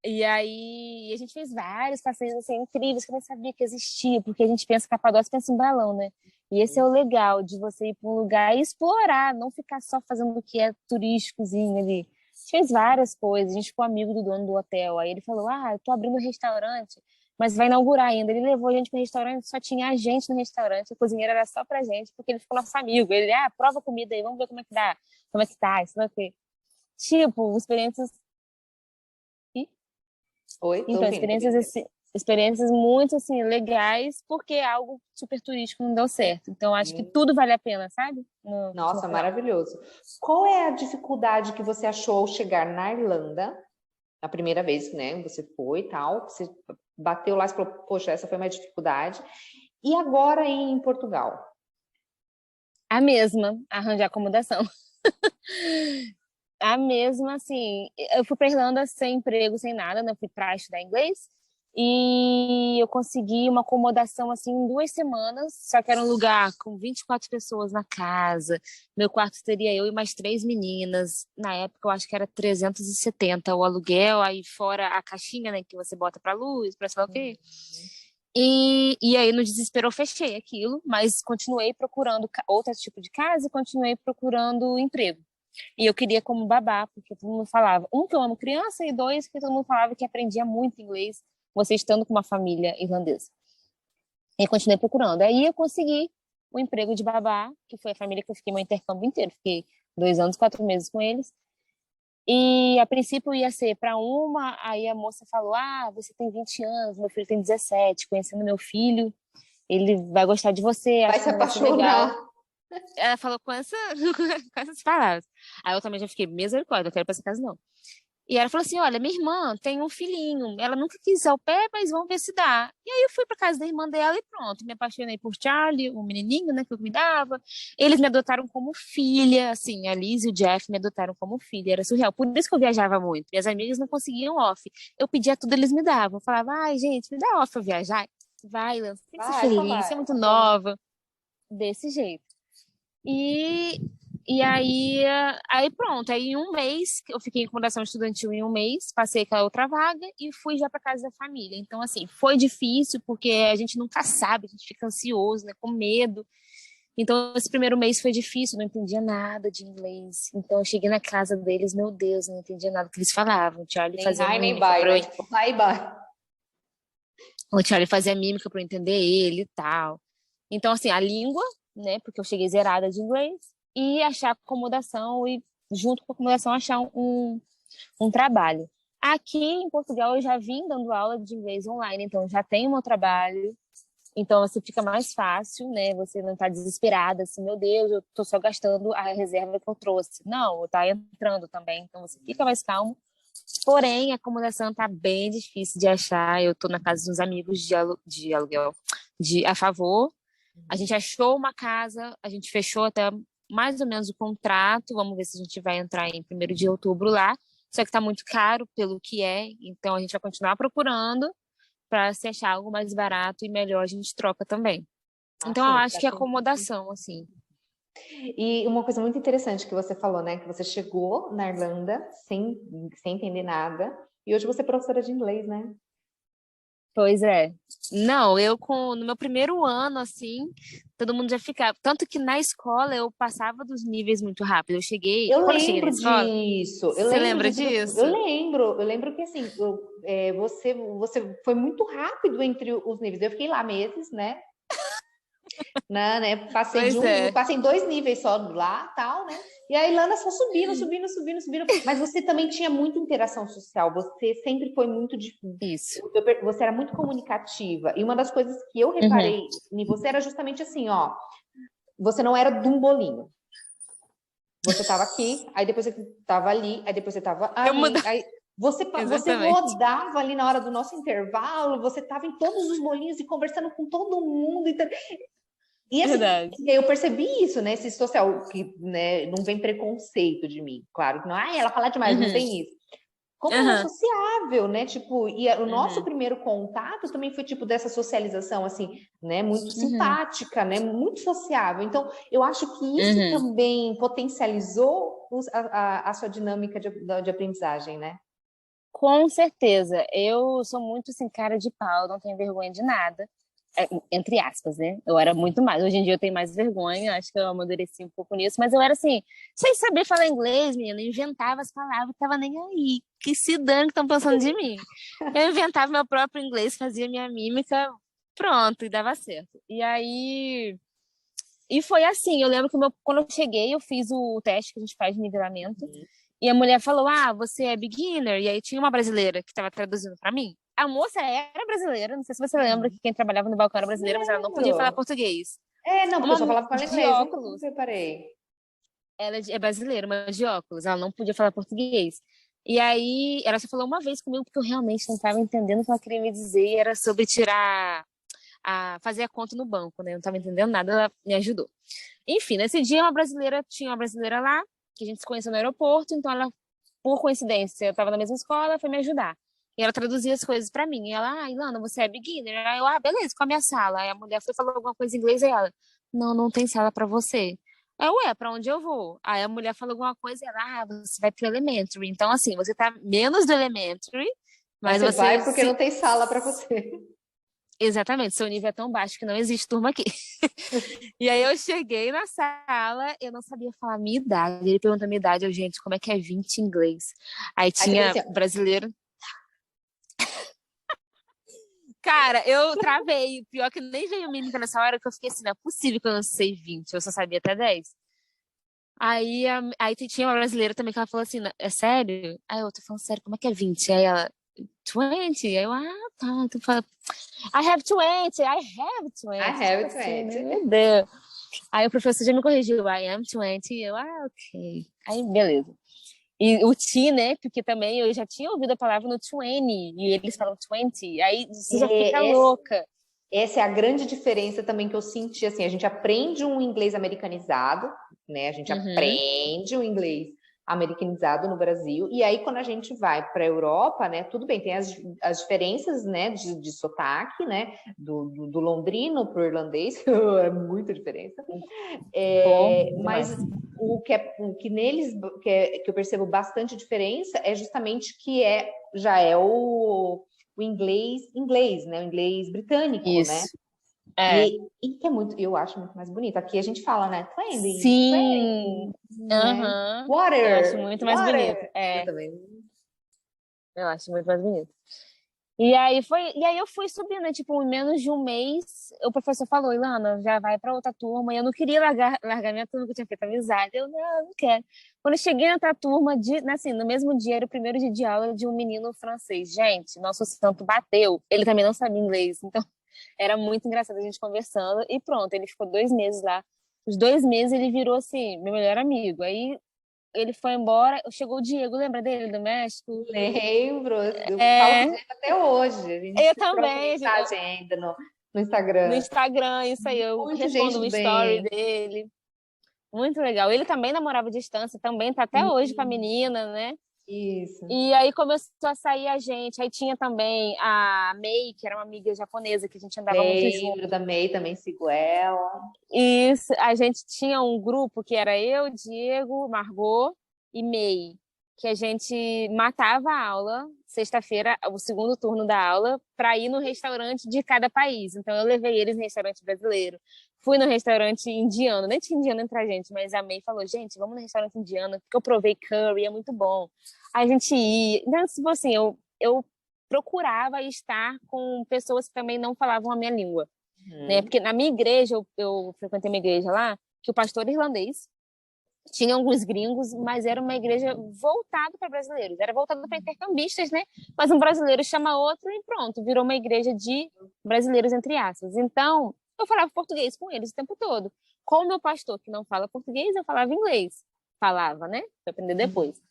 E aí, a gente fez vários passeios assim, incríveis que eu nem sabia que existia, porque a gente pensa Capadócia, pensa em balão, né? E esse é o legal de você ir para um lugar e explorar, não ficar só fazendo o que é turísticozinho ali. A gente fez várias coisas, a gente ficou amigo do dono do hotel. Aí ele falou: eu tô abrindo um restaurante, mas vai inaugurar ainda. Ele levou a gente para o restaurante, só tinha a gente no restaurante, a cozinheira era só pra gente, porque ele ficou nosso amigo. Ele, prova a comida aí, vamos ver como é que dá, como é que tá, isso daqui. Tipo, experiências. Oi, tô Então, ouvindo, tô ouvindo. experiências muito assim legais, porque algo super turístico não deu certo. Então, acho que Hum, tudo vale a pena, sabe? No Nossa, final. maravilhoso. Qual é a dificuldade que você achou ao chegar na Irlanda, a primeira vez, né? Você foi e tal, você bateu lá e falou, poxa, essa foi uma dificuldade. E agora em Portugal? A mesma, arranjar acomodação. A mesma, assim, eu fui pra Irlanda sem emprego, sem nada, né? Eu fui pra estudar inglês. E eu consegui uma acomodação, assim, em 2 semanas. Só que era um lugar com 24 pessoas na casa. Meu quarto teria eu e mais 3 meninas. Na época, eu acho que era 370 o aluguel. Aí fora a caixinha, né? Que você bota pra luz, pra sei lá o quê. E aí, no desespero, eu fechei aquilo. Mas continuei procurando outro tipo de casa e continuei procurando emprego. E eu queria como babá, porque todo mundo falava, que eu amo criança, e dois, que todo mundo falava que aprendia muito inglês, você estando com uma família irlandesa. E eu continuei procurando. Aí eu consegui o emprego de babá, que foi a família que eu fiquei meu intercâmbio inteiro. Fiquei 2 anos, 4 meses com eles. E a princípio ia ser para uma, aí a moça falou: Ah, você tem 20 anos, meu filho tem 17, conhecendo meu filho, ele vai gostar de você, Vai acho se que não vai ser legal. apaixonar. Ela falou com essas palavras. Aí eu também já fiquei, misericórdia, não quero ir pra essa casa, não. E ela falou assim: Olha, minha irmã tem um filhinho, ela nunca quis ir ao pé, mas vamos ver se dá. E aí eu fui pra casa da irmã dela e pronto, me apaixonei por Charlie, o menininho, né, que eu cuidava. Eles me adotaram como filha, assim, a Liz e o Jeff me adotaram como filha, era surreal. Por isso que eu viajava muito. Minhas amigas não conseguiam off. Eu pedia tudo, eles me davam. Eu falava: Ai, gente, me dá off pra viajar. Vai, Lan, você tem que ser Vai, só feliz, você é vai. muito nova. Desse jeito. E, e aí pronto, aí em um mês, eu fiquei em acomodação estudantil em um mês, passei aquela outra vaga e fui já para casa da família. Então, assim, foi difícil porque a gente nunca sabe, a gente fica ansioso, né, com medo. Então, esse primeiro mês foi difícil, não entendia nada de inglês. Então, eu cheguei na casa deles, meu Deus, não entendia nada que eles falavam. O Charlie Nem fazia high, nem mímica buy, para né? eu, Tipo, high e buy. o Charlie fazia mímica para eu entender ele e tal. Então, assim, a língua, né? Porque eu cheguei zerada de inglês, e achar acomodação e, junto com a acomodação, achar um trabalho. Aqui em Portugal, eu já vim dando aula de inglês online, então já tenho meu trabalho. Então, você fica mais fácil, né? Você não tá desesperada, assim, meu Deus, eu tô só gastando a reserva que eu trouxe. Não, tá entrando também, então você fica mais calmo. Porém, a acomodação tá bem difícil de achar. Eu tô na casa dos amigos de aluguel a favor. A gente achou uma casa, a gente fechou até mais ou menos o contrato. Vamos ver se a gente vai entrar em 1º de outubro lá. Só que tá muito caro pelo que é, então a gente vai continuar procurando para se achar algo mais barato e melhor a gente troca também. Ah, Então eu sim, acho que é acomodação, assim. e uma coisa muito interessante que você falou, né? Que você chegou na Irlanda sem entender nada, e hoje você é professora de inglês, né? Pois é. Não, no meu primeiro ano, assim, todo mundo já ficava. Tanto que na escola eu passava dos níveis muito rápido. Quando eu cheguei na escola, Eu você lembro lembra disso, disso? eu lembro que assim, você foi muito rápido entre os níveis. Eu fiquei lá meses, né? Pois é. Passei em 2 níveis só lá, tal, né? E a Ilana só subindo, subindo, subindo, subindo. Mas você também tinha muita interação social. Você sempre foi muito Isso. você era muito comunicativa. E uma das coisas que eu Uhum. reparei em você era justamente assim, ó, você não era de um bolinho. Você estava aqui, aí depois você estava ali, aí depois você estava Eu ali, mudava. aí você Exatamente. rodava ali na hora do nosso intervalo, você estava em todos os bolinhos e conversando com todo mundo. E assim, Verdade. eu percebi isso, né? Esse social, que né, não vem preconceito de mim, claro que não, ela fala demais, não Uhum. tem isso. Como ela é Uhum. sociável, né? Tipo, e o nosso Uhum. primeiro contato também foi tipo dessa socialização, assim, né? Muito Uhum. simpática, né? Muito sociável. Então, eu acho que isso Uhum. também potencializou a sua dinâmica de aprendizagem, né? Com certeza. Eu sou muito assim, cara de pau, não tenho vergonha de nada. Entre aspas, né? Eu era muito mais. Hoje em dia eu tenho mais vergonha, acho que eu amadureci um pouco nisso, mas eu era assim, sem saber falar inglês, menina, eu inventava as palavras, tava nem aí. Que se dane que estão pensando de mim. Eu inventava meu próprio inglês, fazia minha mímica, pronto, e dava certo. E foi assim, eu lembro que quando eu cheguei, eu fiz o teste que a gente faz de nivelamento, e a mulher falou: Ah, você é beginner? E aí tinha uma brasileira que estava traduzindo para mim. A moça era brasileira, não sei se você lembra que quem trabalhava no balcão era brasileira, mas ela não podia falar Lembro. português. Não, porque eu Uma só falava com ela de inglês, nunca óculos, preparei. ela é brasileira, uma de óculos, ela não podia falar português. E aí ela só falou uma vez comigo porque eu realmente não estava entendendo o que ela queria me dizer, e era sobre fazer a conta no banco, né? Eu não estava entendendo nada, ela me ajudou. Enfim, nesse dia tinha uma brasileira lá, que a gente se conheceu no aeroporto, então ela, por coincidência, eu estava na mesma escola, foi me ajudar. E ela traduzia as coisas para mim. E ela: Ilana, você é beginner? Aí eu: beleza, qual a minha sala? Aí a mulher foi falou alguma coisa em inglês, e ela: não, não tem sala para você. Aí eu: pra onde eu vou? Aí a mulher falou alguma coisa, e ela: você vai pro elementary. Então, assim, você tá menos do elementary, Mas mas você você vai porque se... não tem sala para você. Exatamente, seu nível é tão baixo que não existe turma aqui. E aí eu cheguei na sala, eu não sabia falar a minha idade. Ele perguntou a minha idade, eu: gente, como é que é 20 em inglês? Aí Aí você fez tinha assim, ó, brasileiro. Cara, eu travei. Pior que nem veio mímica nessa hora, que eu fiquei assim: não é possível que eu não sei 20, eu só sabia até 10. Aí tinha uma brasileira também que ela falou assim, é sério? Aí eu tô falando sério, como é que é 20? Aí ela, 20? Aí eu, tá. Então fala, I have 20, I have I 20. have Tipo it, assim, né? right? Meu Deus. Aí o professor já me corrigiu, I am 20. Eu, ok. Aí, beleza. E o T, né? Porque também eu já tinha ouvido a palavra no 20, e eles falam 20. Aí você já fica É, louca. essa é a grande diferença também que eu senti, assim, a gente aprende um inglês americanizado, né? A gente Uhum. aprende um inglês americanizado no Brasil, e aí quando a gente vai para a Europa, né? Tudo bem, tem as diferenças, né? De sotaque, né? Do londrino pro irlandês, é muita diferença. Pô, Mas demais. o que neles que eu percebo bastante diferença é justamente que já é o inglês, né? O inglês britânico, né? Isso. É. E que é muito, eu acho muito mais bonito. Aqui a gente fala, né? Trending, Sim. trending, né? Aham. Eu acho Water, muito mais bonito. water. Eu É, também. eu acho muito mais bonito. E aí eu fui subindo, né? Tipo, em menos de um mês, o professor falou, Ilana, já vai para outra turma. E eu não queria largar minha turma, que eu tinha feito amizade. Eu, não quero. Quando eu cheguei na outra turma, assim, no mesmo dia, era o primeiro dia de aula de um menino francês. Gente, nosso santo bateu. Ele também não sabia inglês, então era muito engraçado a gente conversando. E pronto, ele ficou 2 meses lá. Os 2 meses ele virou, assim, meu melhor amigo. Aí ele foi embora, chegou o Diego, lembra dele, do México? Lembro, eu falo com o É, Diego até hoje. A gente eu se troca também. mensagem ainda no No Instagram. Instagram, isso aí, eu Muito respondo gente um do story bem. dele. Muito legal. Ele também namorava à distância, também tá até hoje com a menina, né? Isso. E aí começou a sair a gente. Aí tinha também a May, que era uma amiga japonesa que a gente andava muito Lembro junto. da May, também sigo ela. E isso, a gente tinha um grupo que era eu, Diego, Margot e May, que a gente matava a aula, sexta-feira, o segundo turno da aula, para ir no restaurante de cada país. Então eu levei eles no restaurante brasileiro, fui no restaurante indiano, nem tinha indiano entre a gente, mas a May falou: gente, vamos no restaurante indiano, porque eu provei curry, é muito bom. Aí a gente ia. Então, tipo assim, eu procurava estar com pessoas que também não falavam a minha língua, né? Uhum. Porque na minha igreja, eu frequentei uma igreja lá, que o pastor irlandês tinha alguns gringos, mas era uma igreja voltada para brasileiros, era voltada para intercambistas, né? Mas um brasileiro chama outro e pronto, virou uma igreja de brasileiros, entre aspas. Então, eu falava português com eles o tempo todo. Com o meu pastor, que não fala português, eu falava inglês. Falava, né? Pra aprender depois.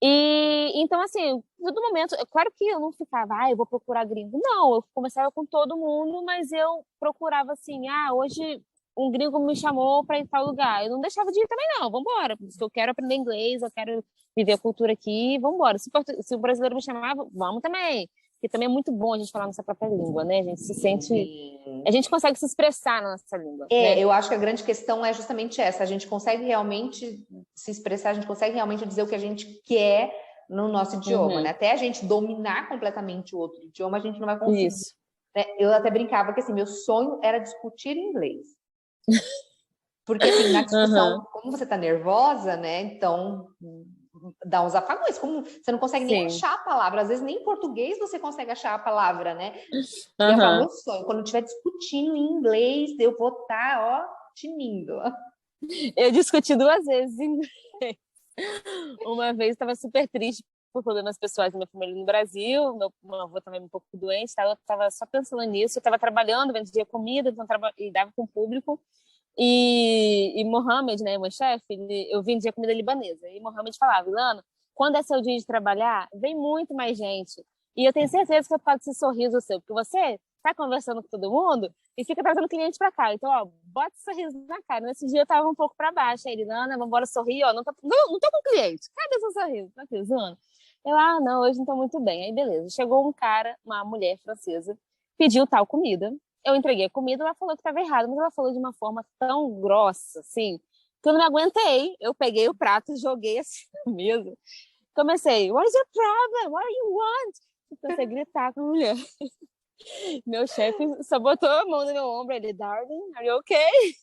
E então, assim, todo momento, claro que eu não ficava, eu vou procurar gringo. Não, eu conversava com todo mundo, mas eu procurava assim, hoje um gringo me chamou para ir para tal lugar. Eu não deixava de ir também, não, vambora, porque eu quero aprender inglês, eu quero viver a cultura aqui, vambora. Se o brasileiro me chamava, vamos também. Porque também é muito bom a gente falar nossa própria língua, né? A gente se sente. Sim. A gente consegue se expressar na nossa língua, né? Eu acho que a grande questão é justamente essa. A gente consegue realmente se expressar, a gente consegue realmente dizer o que a gente quer no nosso idioma, né? Uhum. Até a gente dominar completamente o outro idioma, a gente não vai conseguir. Isso. Né? Eu até brincava que assim, meu sonho era discutir inglês. Porque assim, na discussão, Uhum. como você tá nervosa, né? Então dá uns apagões, como você não consegue nem Sim. achar a palavra, às vezes nem em português você consegue achar a palavra, né? E eu falo, Uhum. meu sonho, quando eu estiver discutindo em inglês, eu vou estar, ó, tinindo. Eu discuti 2 vezes em inglês. Uma vez estava super triste por problemas pessoais da minha família no Brasil, meu avô também um pouco doente, eu estava só pensando nisso, eu estava trabalhando, vendia comida, então e dava com o público, e Mohamed, né, meu chefe, eu vendia comida libanesa, e Mohamed falava, Ilana, quando é seu dia de trabalhar, vem muito mais gente, e eu tenho certeza que é por causa desse sorriso seu, porque você tá conversando com todo mundo e fica trazendo cliente pra cá. Então, ó, bota esse sorriso na cara. Nesse dia eu tava um pouco pra baixo. Aí ele, Ana, vamos embora sorrir, ó. Não tô com cliente. Cadê seu sorriso? Tá aqui, zoando. Eu, não, hoje não tô muito bem. Aí, beleza. Chegou um cara, uma mulher francesa, pediu tal comida. Eu entreguei a comida, ela falou que tava errado, mas ela falou de uma forma tão grossa, assim, que eu não me aguentei. Eu peguei o prato, joguei assim na mesa. Comecei, what's your problem? What do you want? Comecei a gritar com a mulher. Meu chefe só botou a mão no meu ombro, ele, darling, are you okay?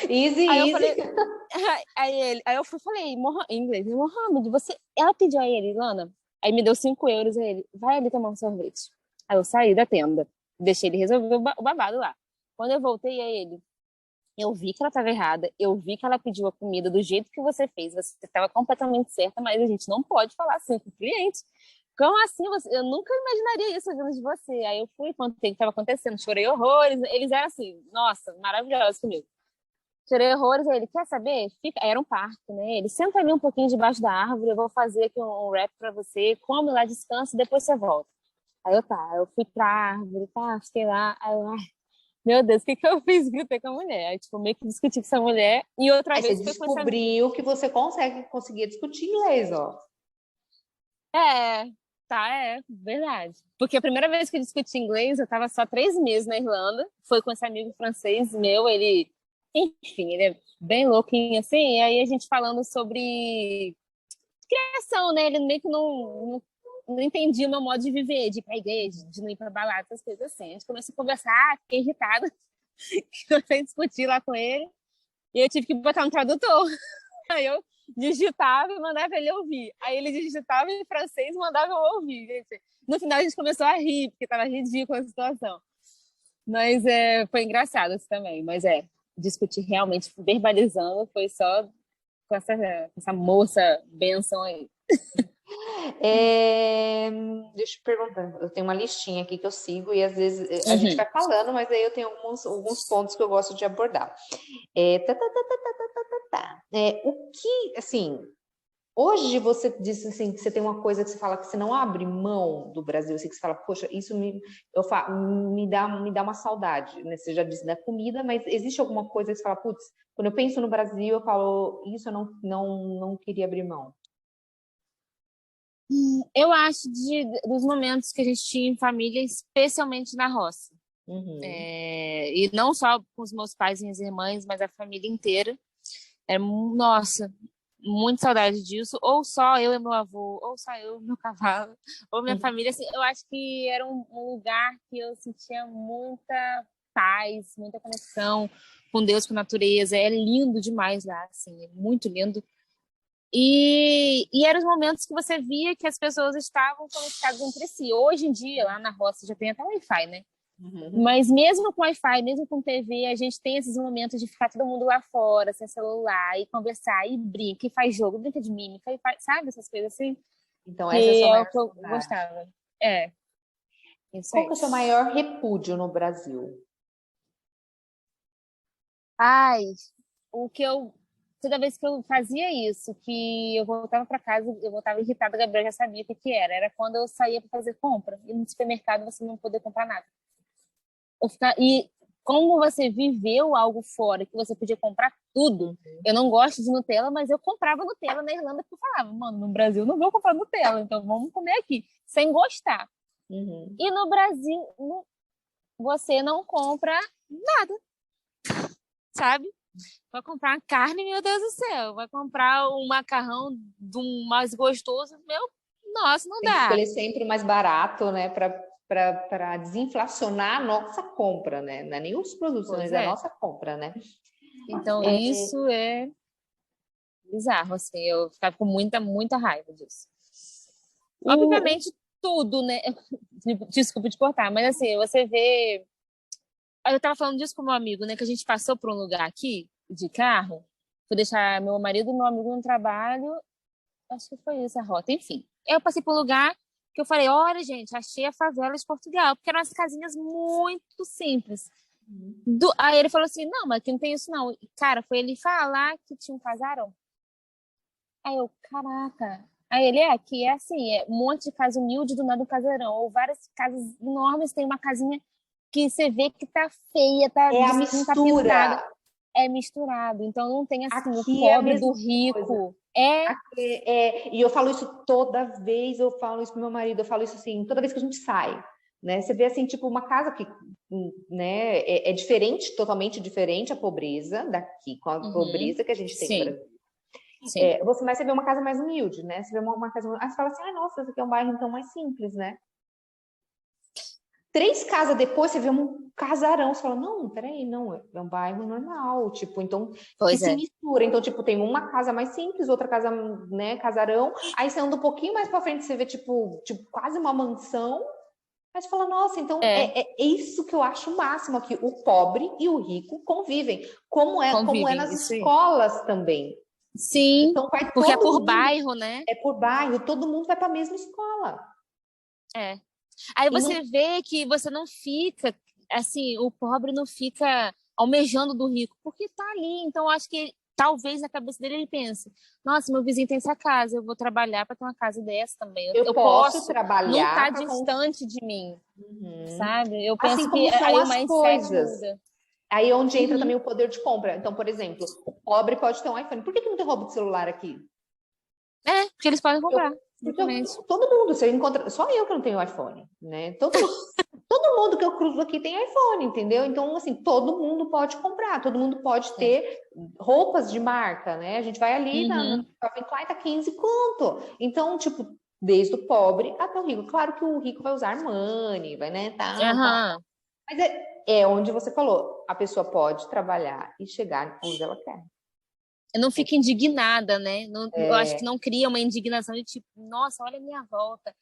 Easy, Aí eu easy. falei, aí eu fui, falei, em inglês, Mohamed, ela pediu a ele, Lana, aí me deu 5 euros, aí ele, vai ali tomar um sorvete. Aí eu saí da tenda, deixei ele resolver o babado lá. Quando eu voltei a ele, Eu vi que ela estava errada, eu vi que ela pediu a comida do jeito que você fez, você estava completamente certa, mas a gente não pode falar assim com o cliente. Como assim? Eu nunca imaginaria isso vindo de você. Aí eu fui, contei o que estava acontecendo, chorei horrores. Eles eram assim, nossa, maravilhosos comigo. Chorei horrores, aí ele, quer saber? Fica... Era um parque, né? Ele, senta ali um pouquinho debaixo da árvore, eu vou fazer aqui um wrap pra você, come lá, descansa, e depois você volta. Aí eu fui pra árvore, tá, fiquei lá, aí eu, ai, meu Deus, o que que eu fiz? Gritei com a mulher. Aí, tipo, meio que discuti com essa mulher, e outra Aí você vez foi com essa... descobriu que você conseguia discutir inglês, ó. É, tá, é, verdade. Porque a primeira vez que eu discuti inglês, eu tava só 3 meses na Irlanda, foi com esse amigo francês meu, ele, enfim, ele é bem louquinho, assim, e aí a gente falando sobre criação, né, ele meio que não entendia o meu modo de viver, de ir pra igreja, de não ir pra balada, essas coisas assim. A gente começou a conversar, fiquei irritada, comecei a discutir lá com ele, e eu tive que botar um tradutor. Aí eu digitava e mandava ele ouvir. Aí ele digitava em francês e mandava eu ouvir. Gente. No final a gente começou a rir, porque estava ridícula a situação. Mas foi engraçado isso também. Mas discutir realmente, verbalizando, foi só com essa moça benção aí. Deixa eu perguntar, eu tenho uma listinha aqui que eu sigo e às vezes a gente vai falando, mas aí eu tenho alguns pontos que eu gosto de abordar. O que, assim, hoje você disse assim, que você tem uma coisa que você fala que você não abre mão do Brasil, assim, que você fala, poxa, isso me dá uma saudade, né? Você já disse da comida, mas existe alguma coisa que você fala, putz, quando eu penso no Brasil, eu falo, isso eu não queria abrir mão. Eu acho dos momentos que a gente tinha em família, especialmente na roça. Uhum. E não só com os meus pais e minhas irmãs, mas a família inteira. Nossa, muita saudade disso. Ou só eu e meu avô, ou só eu e meu cavalo, ou minha família. Assim, eu acho que era um lugar que eu sentia muita paz, muita conexão com Deus, com a natureza. É lindo demais lá, assim, é muito lindo. E eram os momentos que você via que as pessoas estavam conectadas entre si. Hoje em dia, lá na roça, já tem até Wi-Fi, né? Uhum. Mas mesmo com Wi-Fi, mesmo com TV, a gente tem esses momentos de ficar todo mundo lá fora, sem celular, e conversar, e brinca, e faz jogo, brinca de mímica, sabe? Essas coisas assim. Então, Que essa é a sua é o maior que eu saudade. gostava. É. Isso Qual aí. que é o seu maior repúdio no Brasil? Ai, o que eu... Toda vez que eu fazia isso, que eu voltava para casa, eu voltava irritada, a Gabriel já sabia o que que era. Era quando eu saía para fazer compra. E no supermercado você não poder comprar nada. E como você viveu algo fora, que você podia comprar tudo. Eu não gosto de Nutella, mas eu comprava Nutella na Irlanda porque eu falava, mano, no Brasil eu não vou comprar Nutella, então vamos comer aqui, sem gostar. Uhum. E no Brasil, você não compra nada, sabe? Vai comprar uma carne, meu Deus do céu. Vai comprar um macarrão do mais gostoso, meu, nossa, não Tem que dá. escolher sempre o mais barato, né? Para desinflacionar a nossa compra, né? Não é nem os produtos, mas a nossa compra, né? Então, isso é bizarro, assim. Eu ficava com muita, muita raiva disso. Obviamente, tudo, né? Desculpa te cortar, mas assim, você vê... Eu tava falando disso com meu amigo, né? Que a gente passou por um lugar aqui, de carro. Fui deixar meu marido e meu amigo no trabalho. Acho que foi isso, a rota. Enfim, eu passei por um lugar que eu falei, olha, gente, achei a favela de Portugal. Porque eram umas casinhas muito simples. Aí ele falou assim, não, mas aqui não tem isso não. Cara, foi ele falar que tinha um casarão. Aí eu, caraca. Aí ele, aqui é assim, é um monte de casa humilde do nada um casarão. Ou várias casas enormes, tem uma casinha que você vê que tá feia, tá, É a não tá mistura. pintada. É misturado. Então não tem assim, o Aqui pobre é do rico. Coisa. E eu falo isso toda vez, eu falo isso pro meu marido, eu falo isso assim, toda vez que a gente sai, né? Você vê assim, tipo, uma casa que, né, é diferente, totalmente diferente a pobreza daqui, com a pobreza que a gente tem no Brasil. Mas você vê uma casa mais humilde, né? Você vê uma casa... Aí você fala assim, nossa, esse aqui é um bairro então mais simples, né? 3 casas depois, você vê um casarão, você fala, não, peraí, não, é um bairro normal, tipo, então, se mistura. Então, tipo, tem uma casa mais simples, outra casa, né, casarão, aí você anda um pouquinho mais pra frente, você vê, tipo quase uma mansão, Aí você fala, nossa, então É, é isso que eu acho o máximo aqui. O pobre e o rico convivem. Como é convivem, nas isso aí. escolas também. Sim, Então vai porque é todo por mundo, bairro, né? é por bairro, todo mundo vai para a mesma escola. É. Aí E não, você vê que você não fica, assim, o pobre não fica almejando do rico, porque tá ali. Então, eu acho que talvez na cabeça dele ele pense: nossa, meu vizinho tem essa casa, eu vou trabalhar para ter uma casa dessa também. Eu, eu eu posso posso, não tá trabalhar para... distante de mim, Uhum. sabe? Eu Assim penso que como são aí o as mindset coisas. muda. Aí é onde entra Uhum. também o poder de compra. Então, por exemplo, o pobre pode ter um iPhone. Por que não tem roubo de celular aqui? É, porque eles podem comprar, Porque exatamente. todo mundo, você encontra. Só eu que não tenho iPhone, né? Todo mundo que eu cruzo aqui tem iPhone, entendeu? Então, assim, todo mundo pode comprar, todo mundo pode É. ter roupas de marca, né? A gente vai ali no Uhum. Calvin Klein, tá 15 conto. Então, tipo, desde o pobre até o rico. Claro que o rico vai usar Armani, vai, né? Tal. Aham. Mas é onde você falou, a pessoa pode trabalhar e chegar onde ela quer. Eu não fico indignada, né? Eu acho que É, não cria uma indignação de tipo, nossa, olha a minha volta.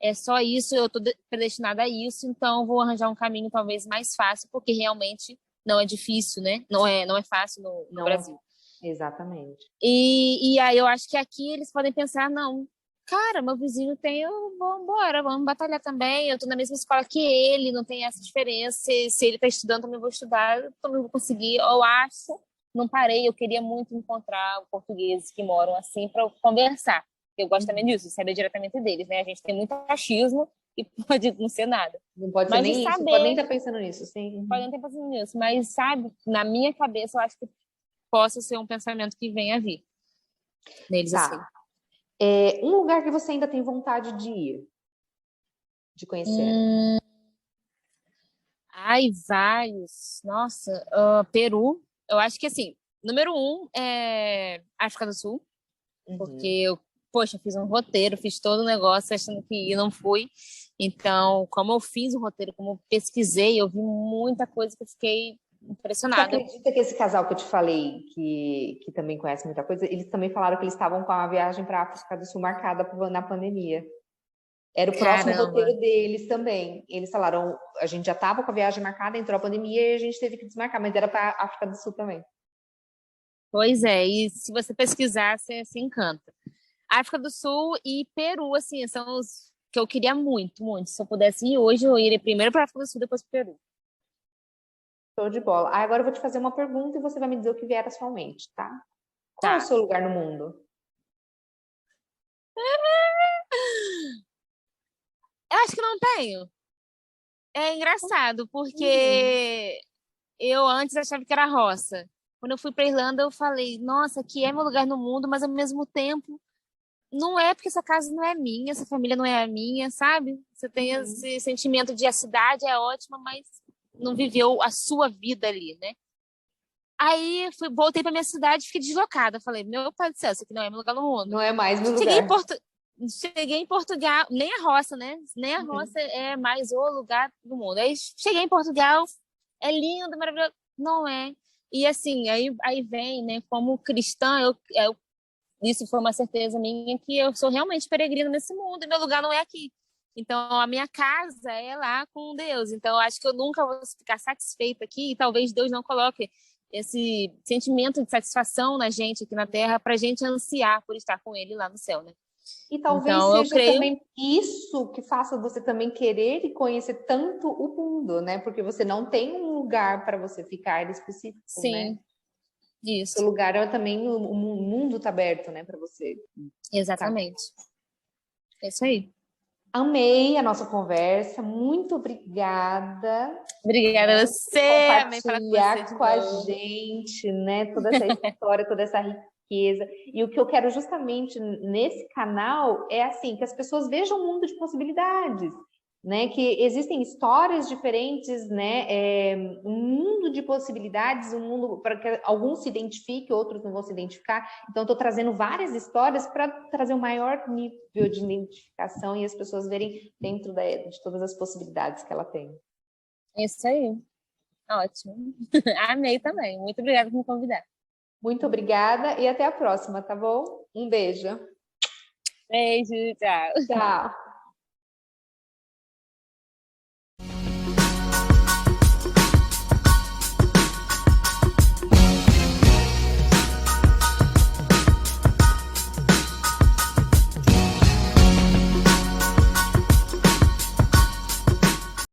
É só isso, eu tô predestinada a isso, então vou arranjar um caminho talvez mais fácil, porque realmente não é difícil, né? Não é fácil no não, Brasil. exatamente. E aí eu acho que aqui eles podem pensar, não, cara, meu vizinho tem, eu vou embora, vamos batalhar também. Eu tô na mesma escola que ele, não tem essa diferença. Se ele tá estudando, também vou estudar, eu também vou conseguir. Eu acho, não parei, eu queria muito encontrar portugueses que moram assim para conversar. Eu gosto também disso, de saber diretamente deles, né? A gente tem muito achismo e pode não ser nada. Não pode ser Mas de nem isso, pode nem saber, estar pensando nisso, sim. pode não ter pensado nisso, mas sabe, na minha cabeça eu acho que possa ser um pensamento que venha a vir neles assim. Tá. Um lugar que você ainda tem vontade de ir, de conhecer. Hum, ai, vários. Nossa, Peru. Eu acho que assim, número um é África do Sul, porque Uhum. poxa, fiz um roteiro, fiz todo o negócio achando que ia e não fui. Então, como eu fiz o roteiro, como eu pesquisei, eu vi muita coisa que eu fiquei Você impressionada. acredita que esse casal que eu te falei, que também conhece muita coisa, eles também falaram que eles estavam com a viagem para a África do Sul marcada na pandemia. Era o próximo Caramba. roteiro deles também. Eles falaram, a gente já estava com a viagem marcada, entrou a pandemia e a gente teve que desmarcar, mas era para a África do Sul também. Pois é, e se você pesquisar, você se encanta. África do Sul e Peru, assim, são os que eu queria muito, muito. Se eu pudesse ir hoje, eu iria primeiro para África do Sul, depois para Peru. Show de bola. Agora eu vou te fazer uma pergunta e você vai me dizer o que vier à sua mente, tá? Qual é o Tá. seu lugar no mundo? Eu acho que não tenho. É engraçado, Uhum. porque eu antes achava que era roça. Quando eu fui para Irlanda, eu falei, nossa, aqui é meu lugar no mundo, mas ao mesmo tempo, não é porque essa casa não é minha, essa família não é a minha, sabe? Você tem Uhum. esse sentimento de a cidade é ótima, mas não viveu a sua vida ali, né? Aí voltei para minha cidade e fiquei deslocada. Falei, meu pai do céu, isso aqui não é meu lugar no mundo. Não é mais meu Cheguei em lugar. Porto, cheguei em Portugal, nem a roça, né? Nem a Uhum. roça é mais o lugar do mundo. Aí cheguei em Portugal, é lindo, maravilhoso. Não é. E assim, aí vem, né? Como cristã, isso foi uma certeza minha que eu sou realmente peregrina nesse mundo e meu lugar não é aqui. Então, a minha casa é lá com Deus. Então, eu acho que eu nunca vou ficar satisfeita aqui e talvez Deus não coloque esse sentimento de satisfação na gente aqui na Terra para a gente ansiar por estar com Ele lá no céu, né? E talvez Então, eu seja creio, também isso que faça você também querer e conhecer tanto o mundo, né? Porque você não tem um lugar para você ficar específico, né? sim, O isso, lugar é também o mundo tá aberto, né, para você. Tá. exatamente. É isso aí. Amei a nossa conversa, muito obrigada Obrigada a por você, amei falar com você compartilhar de com a novo. gente, né, toda essa história, toda essa riqueza. E o que eu quero justamente nesse canal é assim, que as pessoas vejam um mundo de possibilidades, né, que existem histórias diferentes, né, um mundo de possibilidades, um mundo para que alguns se identifiquem, outros não vão se identificar. Então, estou trazendo várias histórias para trazer um maior nível de identificação e as pessoas verem dentro de todas as possibilidades que ela tem. Isso aí. Ótimo. Amei também. Muito obrigada por me convidar. Muito obrigada e até a próxima, tá bom? Um beijo. Beijo, tchau. Tchau.